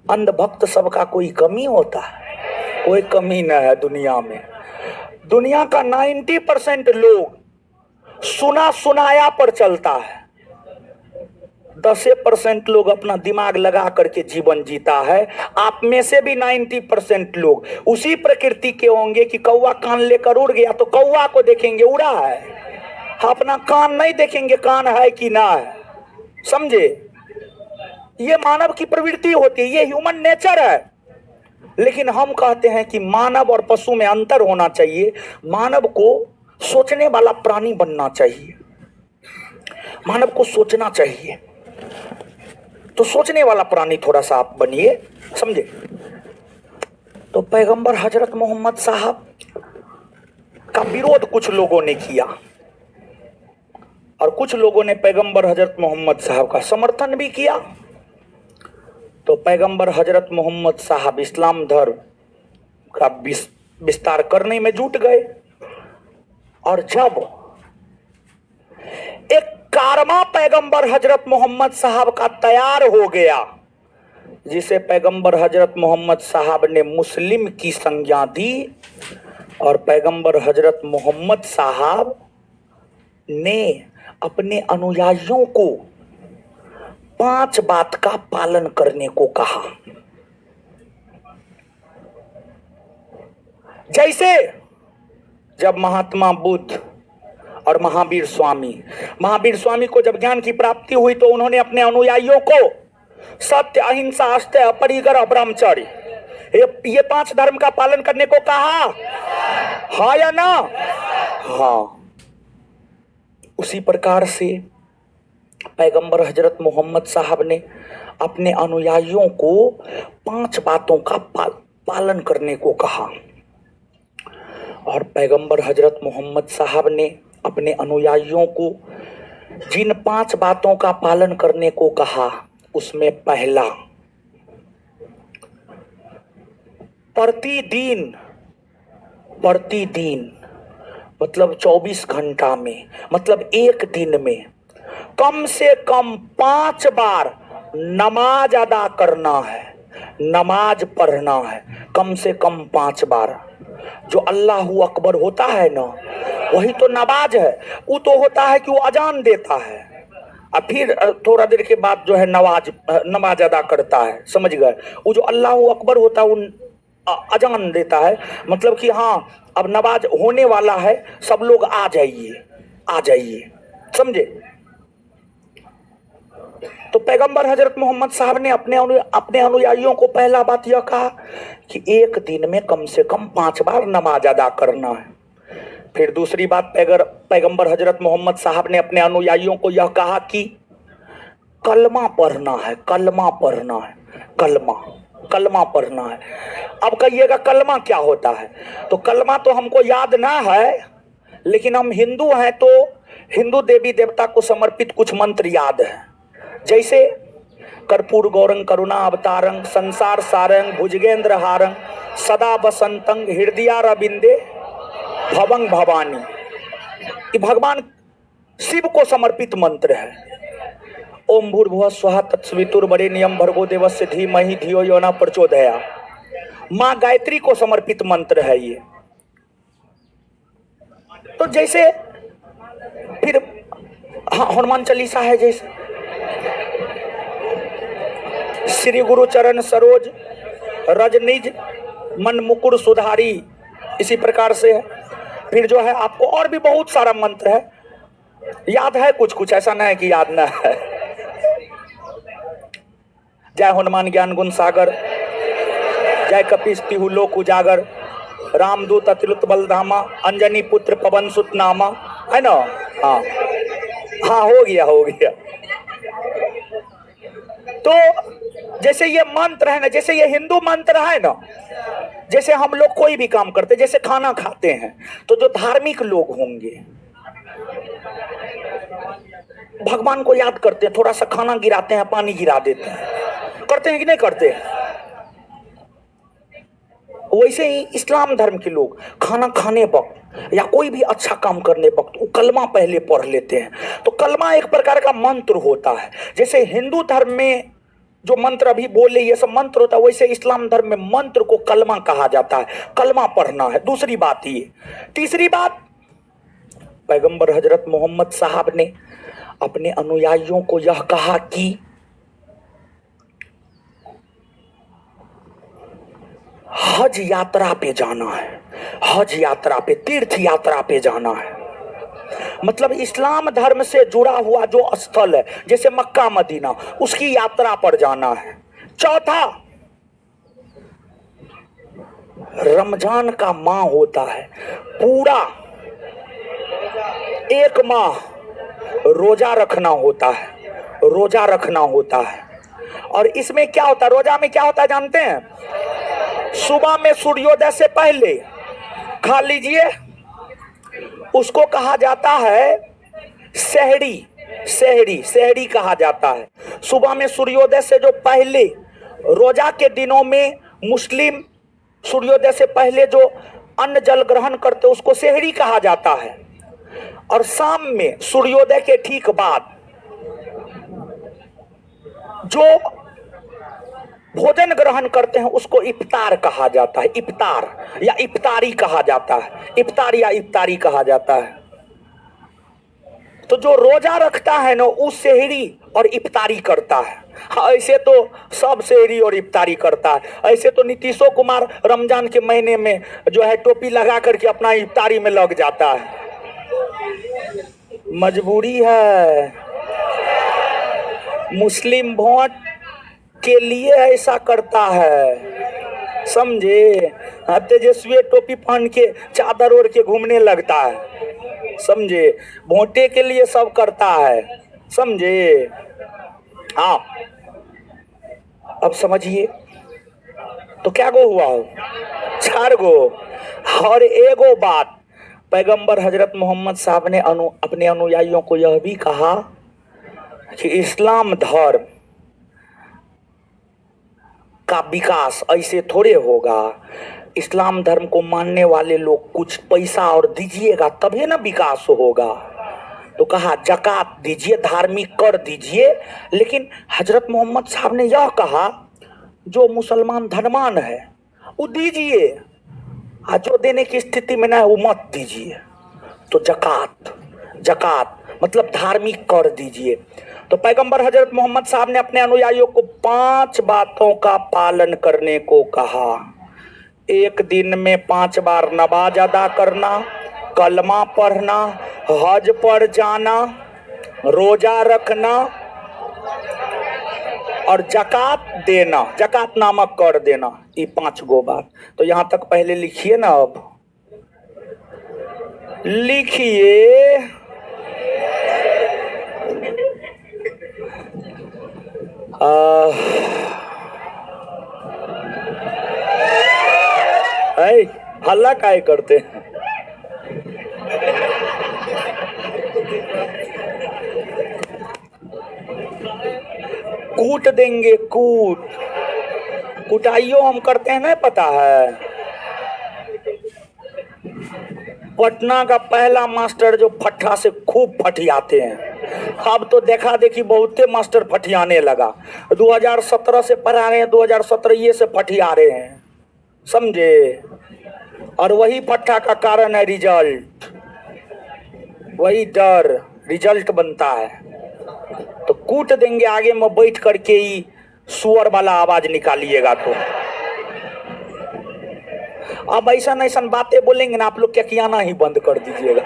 अंधभक्त सबका कोई कमी होता है? कोई कमी न है दुनिया में। दुनिया का 90% लोग सुना सुनाया पर चलता है, 10% लोग अपना दिमाग लगा करके जीवन जीता है। आप में से भी 90% लोग उसी प्रकृति के होंगे कि कौवा कान लेकर उड़ गया तो कौवा को देखेंगे उड़ा है, अपना कान नहीं देखेंगे कान है कि ना है। समझे? ये मानव की प्रवृत्ति होती है, ये ह्यूमन नेचर है। लेकिन हम कहते हैं कि मानव और पशु में अंतर होना चाहिए। मानव को सोचने वाला प्राणी बनना चाहिए, मानव को सोचना चाहिए। तो सोचने वाला प्राणी थोड़ा सा आप बनिए, समझे? तो पैगंबर हजरत मोहम्मद साहब का विरोध कुछ लोगों ने किया और कुछ लोगों ने पैगंबर हजरत मोहम्मद साहब का समर्थन भी किया। तो पैगंबर हजरत मोहम्मद साहब इस्लाम धर्म का विस्तार करने में जुट गए। और जब एक कारवा पैगंबर हजरत मोहम्मद साहब का तैयार हो गया, जिसे पैगंबर हजरत मोहम्मद साहब ने मुस्लिम की संज्ञा दी, और पैगंबर हजरत मोहम्मद साहब ने अपने अनुयायियों को 5 बात का पालन करने को कहा। जैसे जब महात्मा बुद्ध और महावीर स्वामी को जब ज्ञान की प्राप्ति हुई तो उन्होंने अपने अनुयायियों को सत्य, अहिंसा, अस्तेय, अपरिग्रह, ब्रह्मचर्य, ये 5 धर्म का पालन करने को कहा। हाँ या ना? हाँ। उसी प्रकार से पैगंबर हजरत मोहम्मद साहब ने अपने अनुयायियों को 5 बातों का पालन करने को कहा। और पैगंबर हजरत मोहम्मद साहब ने अपने अनुयायियों को जिन 5 बातों का पालन करने को कहा, उसमें पहला, प्रतिदिन मतलब 24 घंटा में, मतलब एक दिन में कम से कम 5 बार नमाज अदा करना है, नमाज पढ़ना है, कम से कम 5 बार। जो अल्लाहू अकबर होता है ना, वही तो नमाज है। वो तो होता है कि वो अजान देता है और फिर थोड़ा देर के बाद जो है नमाज अदा करता है, समझ गए? वो जो अल्लाहू अकबर होता है वो अजान देता है, मतलब कि हाँ अब नमाज होने वाला है, सब लोग आ जाइए, समझे? तो पैगंबर हजरत मोहम्मद साहब ने अपने अनुयायियों को पहला बात यह कहा कि एक दिन में कम से कम 5 बार नमाज अदा करना है। फिर दूसरी बात पैगंबर हजरत मोहम्मद साहब ने अपने अनुयायियों को यह कहा कि कलमा पढ़ना है। कलमा, कलमा पढ़ना है। अब कहिएगा कलमा क्या होता है? तो कलमा तो हमको याद ना है, लेकिन हम हिंदू हैं तो हिंदू देवी देवता को समर्पित कुछ मंत्र याद है। जैसे कर्पूर गौरंग करुणा अवतारंग संसार सारंग भुजगेंद्र हारंग सदा बसंतंग हृदयारविंदे भवंग भवानी। ये भगवान शिव को समर्पित मंत्र है। ओम भूर्भुवः स्वः तत्सवितुर्वरेण्यं भर्गो देवस्य धीमहि धियो यो न प्रचोदयात्। माँ गायत्री को समर्पित मंत्र है ये। तो जैसे फिर हाँ हनुमान चालीसा है, जैसे श्री गुरु चरण सरोज रज निज मन मुकुर सुधारी, इसी प्रकार से है। फिर जो है आपको और भी बहुत सारा मंत्र है, याद है कुछ कुछ, ऐसा नहीं है कि याद ना है। जय हनुमान ज्ञान गुण सागर, जय कपीस तिहु लोक उजागर, रामदूत अतिलुत बलधामा, अंजनी पुत्र पवन सुत नामा, है ना? हाँ हाँ, हो गया हो गया। तो जैसे ये मंत्र है ना, जैसे ये हिंदू मंत्र है ना, जैसे हम लोग कोई भी काम करते, जैसे खाना खाते हैं, तो जो धार्मिक लोग होंगे भगवान को याद करते हैं, थोड़ा सा खाना गिराते हैं, पानी गिरा देते हैं, करते हैं कि नहीं करते? वैसे ही इस्लाम धर्म के लोग खाना खाने वक्त या कोई भी अच्छा काम करने वक्त वो कलमा पहले पढ़ लेते हैं। तो कलमा एक प्रकार का मंत्र होता है। जैसे हिंदू धर्म में जो मंत्र अभी बोले ये सब मंत्र होता है, वैसे इस्लाम धर्म में मंत्र को कलमा कहा जाता है। कलमा पढ़ना है। दूसरी बात ये। तीसरी बात, पैगंबर हजरत मोहम्मद साहब ने अपने अनुयायियों को यह कहा कि हज यात्रा पे जाना है, हज यात्रा पे, तीर्थ यात्रा पे जाना है। मतलब इस्लाम धर्म से जुड़ा हुआ जो स्थल है, जैसे मक्का मदीना, उसकी यात्रा पर जाना है। चौथा, रमजान का माह होता है, पूरा एक माह रोजा रखना होता है, रोजा रखना होता है। और इसमें क्या होता है, रोजा में क्या होता है जानते हैं? सुबह में सूर्योदय से पहले खा लीजिए, उसको कहा जाता है सहरी, सहरी, सहरी कहा जाता है। सुबह में सूर्योदय से जो पहले, रोजा के दिनों में मुस्लिम सूर्योदय से पहले जो अन्न जल ग्रहण करते उसको सहरी कहा जाता है। और शाम में सूर्योदय के ठीक बाद जो भोजन ग्रहण करते हैं उसको इफ्तार कहा जाता है, इफ्तार या इफ्तारी कहा जाता है, इफ्तार या इफ्तारी कहा जाता है। तो जो रोजा रखता है ना, वो सेहरी और इफ्तारी करता है। हाँ, ऐसे तो सब सेहरी और इफ्तारी करता है। ऐसे तो नीतीशो कुमार रमजान के महीने में जो है टोपी लगा करके अपना इफ्तारी में लग जाता है। मजबूरी है, मुस्लिम वोट के लिए ऐसा करता है, समझे? हाँ, तेजस्वी टोपी पहन के चादर ओढ़ के घूमने लगता है, समझे? वोटे के लिए सब करता है, समझे? हाँ, अब समझिए। तो क्या गो हुआ हो? 4 गो। और एगो बात, पैगंबर हजरत मोहम्मद साहब ने अपने अनुयायियों को यह भी कहा कि इस्लाम धर्म का विकास ऐसे थोड़े होगा। इस्लाम धर्म को मानने वाले लोग कुछ पैसा और दीजिएगा तभी ना विकास होगा। तो कहा जकात दीजिए, धार्मिक कर दीजिए। लेकिन हजरत मोहम्मद साहब ने यह कहा जो मुसलमान धनवान है वो दीजिए, और जो देने की स्थिति में ना है वो मत दीजिए। तो जकात, जकात मतलब धार्मिक कर दीजिए। तो पैगंबर हजरत मोहम्मद साहब ने अपने अनुयायियों को 5 बातों का पालन करने को कहा। एक दिन में 5 बार नमाज अदा करना, कलमा पढ़ना, हज पर जाना, रोजा रखना और जकात देना, जकात नामक कर देना। ये 5 गो बात। तो यहां तक पहले लिखिए ना, अब लिखिए। हल्ला काहे करते हैं? कूट देंगे, कूट कुटाइयो हम करते हैं, नहीं पता है? पटना का पहला मास्टर जो फट्टा से खूब फटियाते हैं, अब तो देखा देखी बहुते मास्टर फटियाने लगा। 2017 से पढ़ा रहे हैं, 2017 ये से फटिया रहे हैं, समझे? और वही फट्टा का कारण है रिजल्ट, वही डर, रिजल्ट बनता है। तो कूट देंगे आगे में बैठ करके ही सुअर वाला आवाज निकालिएगा। तो अब ऐसा ऐसा बातें बोलेंगे ना आप लोग, क्या कियाना ही बंद कर दीजिएगा।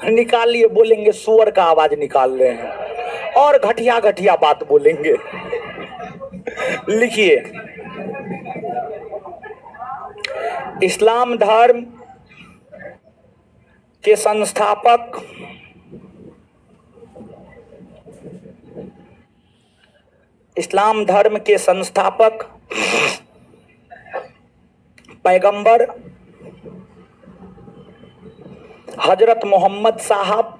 निकालिए, बोलेंगे सुअर का आवाज निकाल रहे हैं और घटिया घटिया बात बोलेंगे। लिखिए, इस्लाम धर्म के संस्थापक इस्लाम धर्म के संस्थापक पैगंबर हजरत मोहम्मद साहब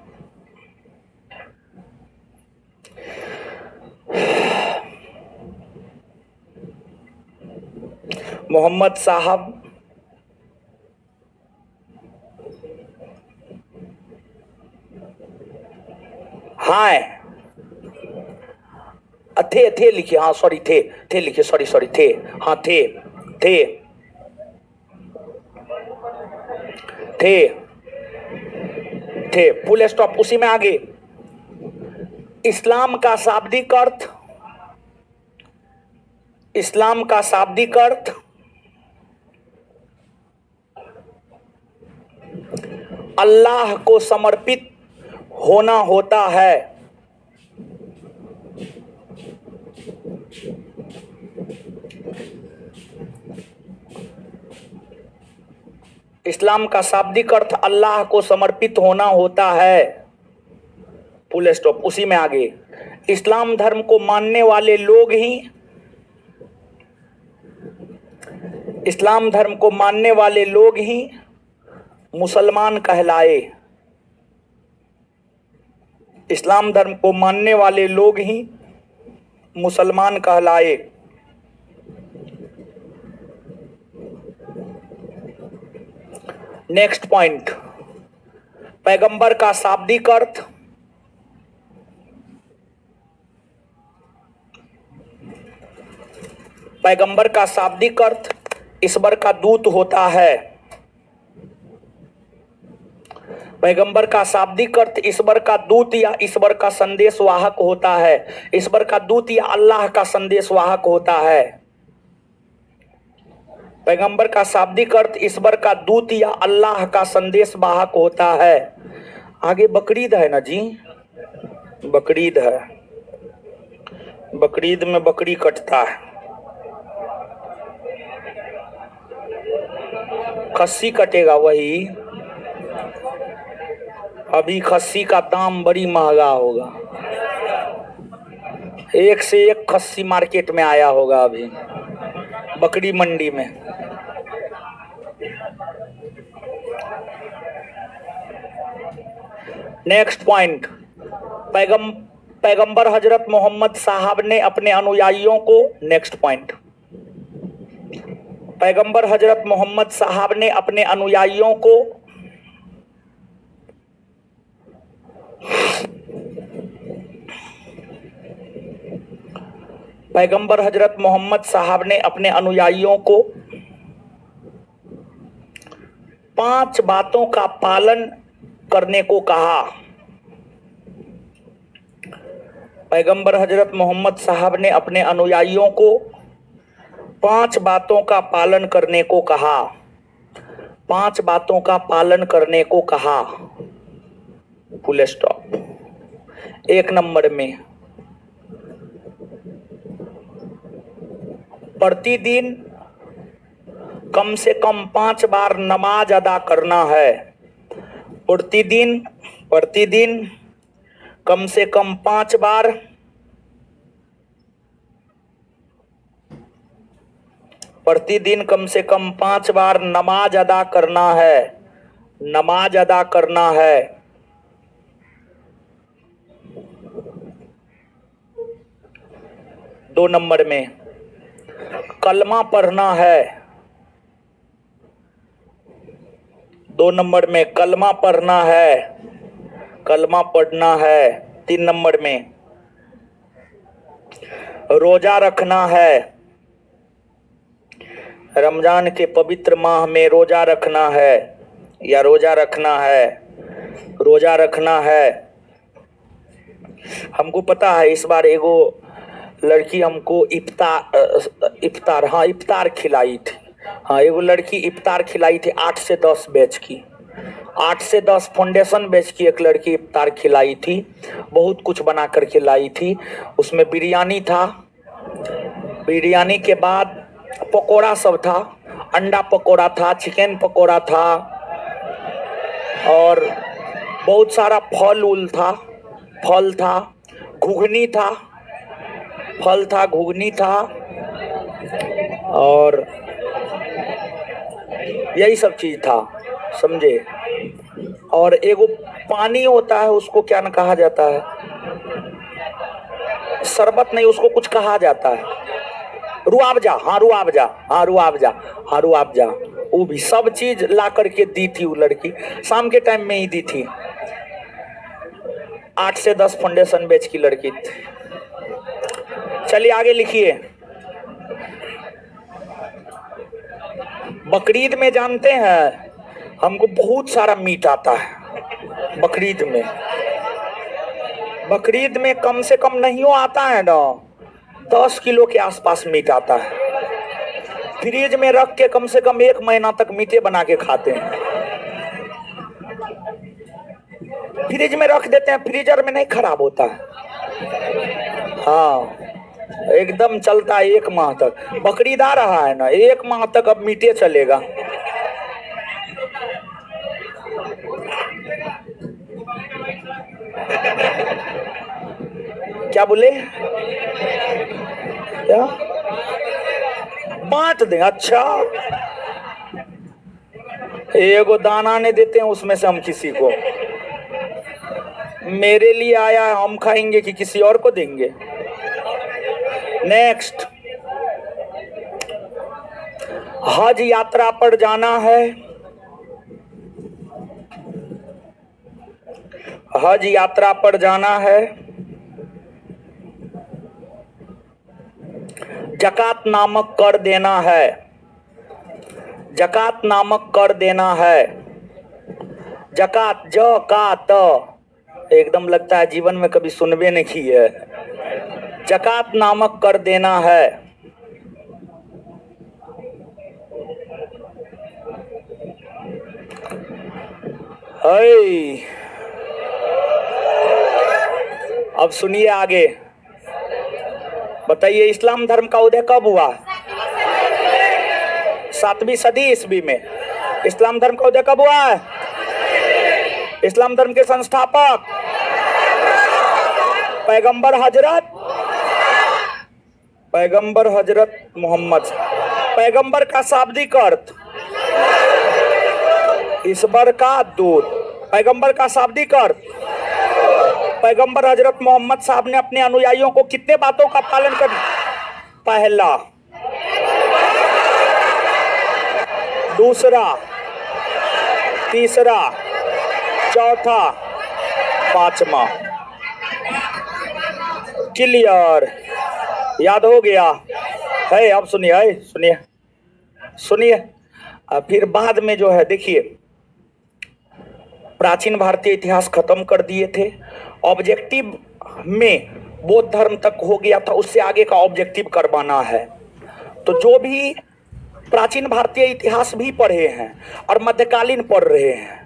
हाँ थे लिखिए, हाँ सॉरी थे लिखिए, सॉरी थे, हाँ थे फुल स्टॉप, उसी में आगे। इस्लाम का शाब्दिक अर्थ अल्लाह को समर्पित होना होता है। इस्लाम का शाब्दिक अर्थ अल्लाह को समर्पित होना होता है, फुल स्टॉप, उसी में आगे। इस्लाम धर्म को मानने वाले लोग ही मुसलमान कहलाए। इस्लाम धर्म को मानने वाले लोग ही मुसलमान कहलाए। नेक्स्ट पॉइंट, पैगंबर का शाब्दिक अर्थ ईश्वर का दूत होता है। पैगंबर का शाब्दिक अर्थ ईश्वर का दूत या ईश्वर का संदेश वाहक होता है। ईश्वर का दूत या अल्लाह का संदेश वाहक होता है। पैगंबर का शाब्दिक अर्थ ईश्वर का दूत या अल्लाह का संदेश वाहक होता है। आगे बकरीद है ना जी, बकरीद है, बकरीद में बकरी कटता है, खस्सी कटेगा वही। अभी खस्सी का दाम बड़ी महंगा होगा, एक से एक खस्सी मार्केट में आया होगा अभी बकरी मंडी में। नेक्स्ट पॉइंट, पैगंबर हजरत मोहम्मद साहब ने अपने अनुयायियों को, नेक्स्ट पॉइंट, पैगंबर हजरत मोहम्मद साहब ने अपने अनुयायियों को पैगंबर हजरत मोहम्मद साहब ने अपने अनुयायियों को 5 बातों का पालन करने को कहा। पैगंबर हजरत मोहम्मद साहब ने अपने अनुयायियों को 5 बातों का पालन करने को कहा। 5 बातों का पालन करने को कहा, फुल स्टॉप। 1 नंबर में, प्रतिदिन कम से कम 5 बार नमाज अदा करना है। प्रतिदिन कम से कम 5 बार प्रतिदिन कम से कम 5 बार नमाज अदा करना है। नमाज अदा करना है। 2 नंबर में कलमा पढ़ना है। 2 नंबर में कलमा पढ़ना है। कलमा पढ़ना है। 3 नंबर में रोजा रखना है। रमजान के पवित्र माह में रोजा रखना है या रोजा रखना है। रोजा रखना है। हमको पता है इस बार एगो लड़की हमको इफ्तार खिलाई थी। हाँ, एगो लड़की इफ्तार खिलाई थी 8 से 10 बैच की। 8 से 10 फाउंडेशन बैच की एक लड़की इफ्तार खिलाई थी। बहुत कुछ बना कर खिलाई थी। उसमें बिरयानी था। बिरयानी के बाद पकोड़ा सब था। अंडा पकोड़ा था, चिकन पकोड़ा था और बहुत सारा फल उल था। फल था, घुगनी था। फल था, घुगनी था और यही सब चीज था, समझे। और एगो पानी होता है, उसको क्या न कहा जाता है, शरबत नहीं, उसको कुछ कहा जाता है, रुआवजा। हाँ रुआवजा, हाँ रुआवजा, हाँ रुआवजा। वो भी सब चीज ला करके दी थी वो लड़की। शाम के टाइम में ही दी थी। 8 से 10 फाउंडेशन बैच की लड़की थी। चलिए आगे लिखिए। बकरीद में जानते हैं हमको बहुत सारा मीट आता है। बकरीद में, बकरीद में कम से कम नहीं आता है ना, 10 किलो के आसपास मीट आता है। फ्रिज में रख के कम से कम 1 महीना तक मीटे बना के खाते हैं। फ्रिज में रख देते हैं, फ्रीजर में नहीं खराब होता है। हाँ, एकदम चलता है 1 माह तक। बकरीद आ रहा है ना, 1 माह तक अब मीटे चलेगा। क्या बोले? क्या बांट दें? अच्छा, एगो दाना नहीं देते हैं उसमें से हम किसी को। मेरे लिए आया है, हम खाएंगे कि किसी और को देंगे? नेक्स्ट, हज यात्रा पर जाना है। हज यात्रा पर जाना है। जकात नामक कर देना है। जकात नामक कर देना है। जकात, ज का त, एकदम लगता है जीवन में कभी सुनबे नहीं की है। जकात नामक कर देना है। अब सुनिए आगे। बताइए, इस्लाम धर्म का उदय कब हुआ? 7वीं सदी ईस्वी में। इस्लाम धर्म का उदय कब हुआ है? इस्लाम धर्म के संस्थापक पैगंबर हजरत मोहम्मद। पैगंबर का शाब्दिक अर्थ ईश्वर का दूत। पैगंबर का शाब्दिक अर्थ, पैगंबर हजरत मोहम्मद साहब ने अपने अनुयायियों को कितने बातों का पालन कर? पहला, दूसरा, तीसरा, चौथा, 5वां। क्लियर? याद हो गया है? अब सुनिए, सुनिए सुनिए। फिर बाद में जो है, देखिए, प्राचीन भारतीय इतिहास खत्म कर दिए थे। ऑब्जेक्टिव में बौद्ध धर्म तक हो गया था, उससे आगे का ऑब्जेक्टिव करवाना है। तो जो भी प्राचीन भारतीय इतिहास भी पढ़े हैं और मध्यकालीन पढ़ रहे हैं,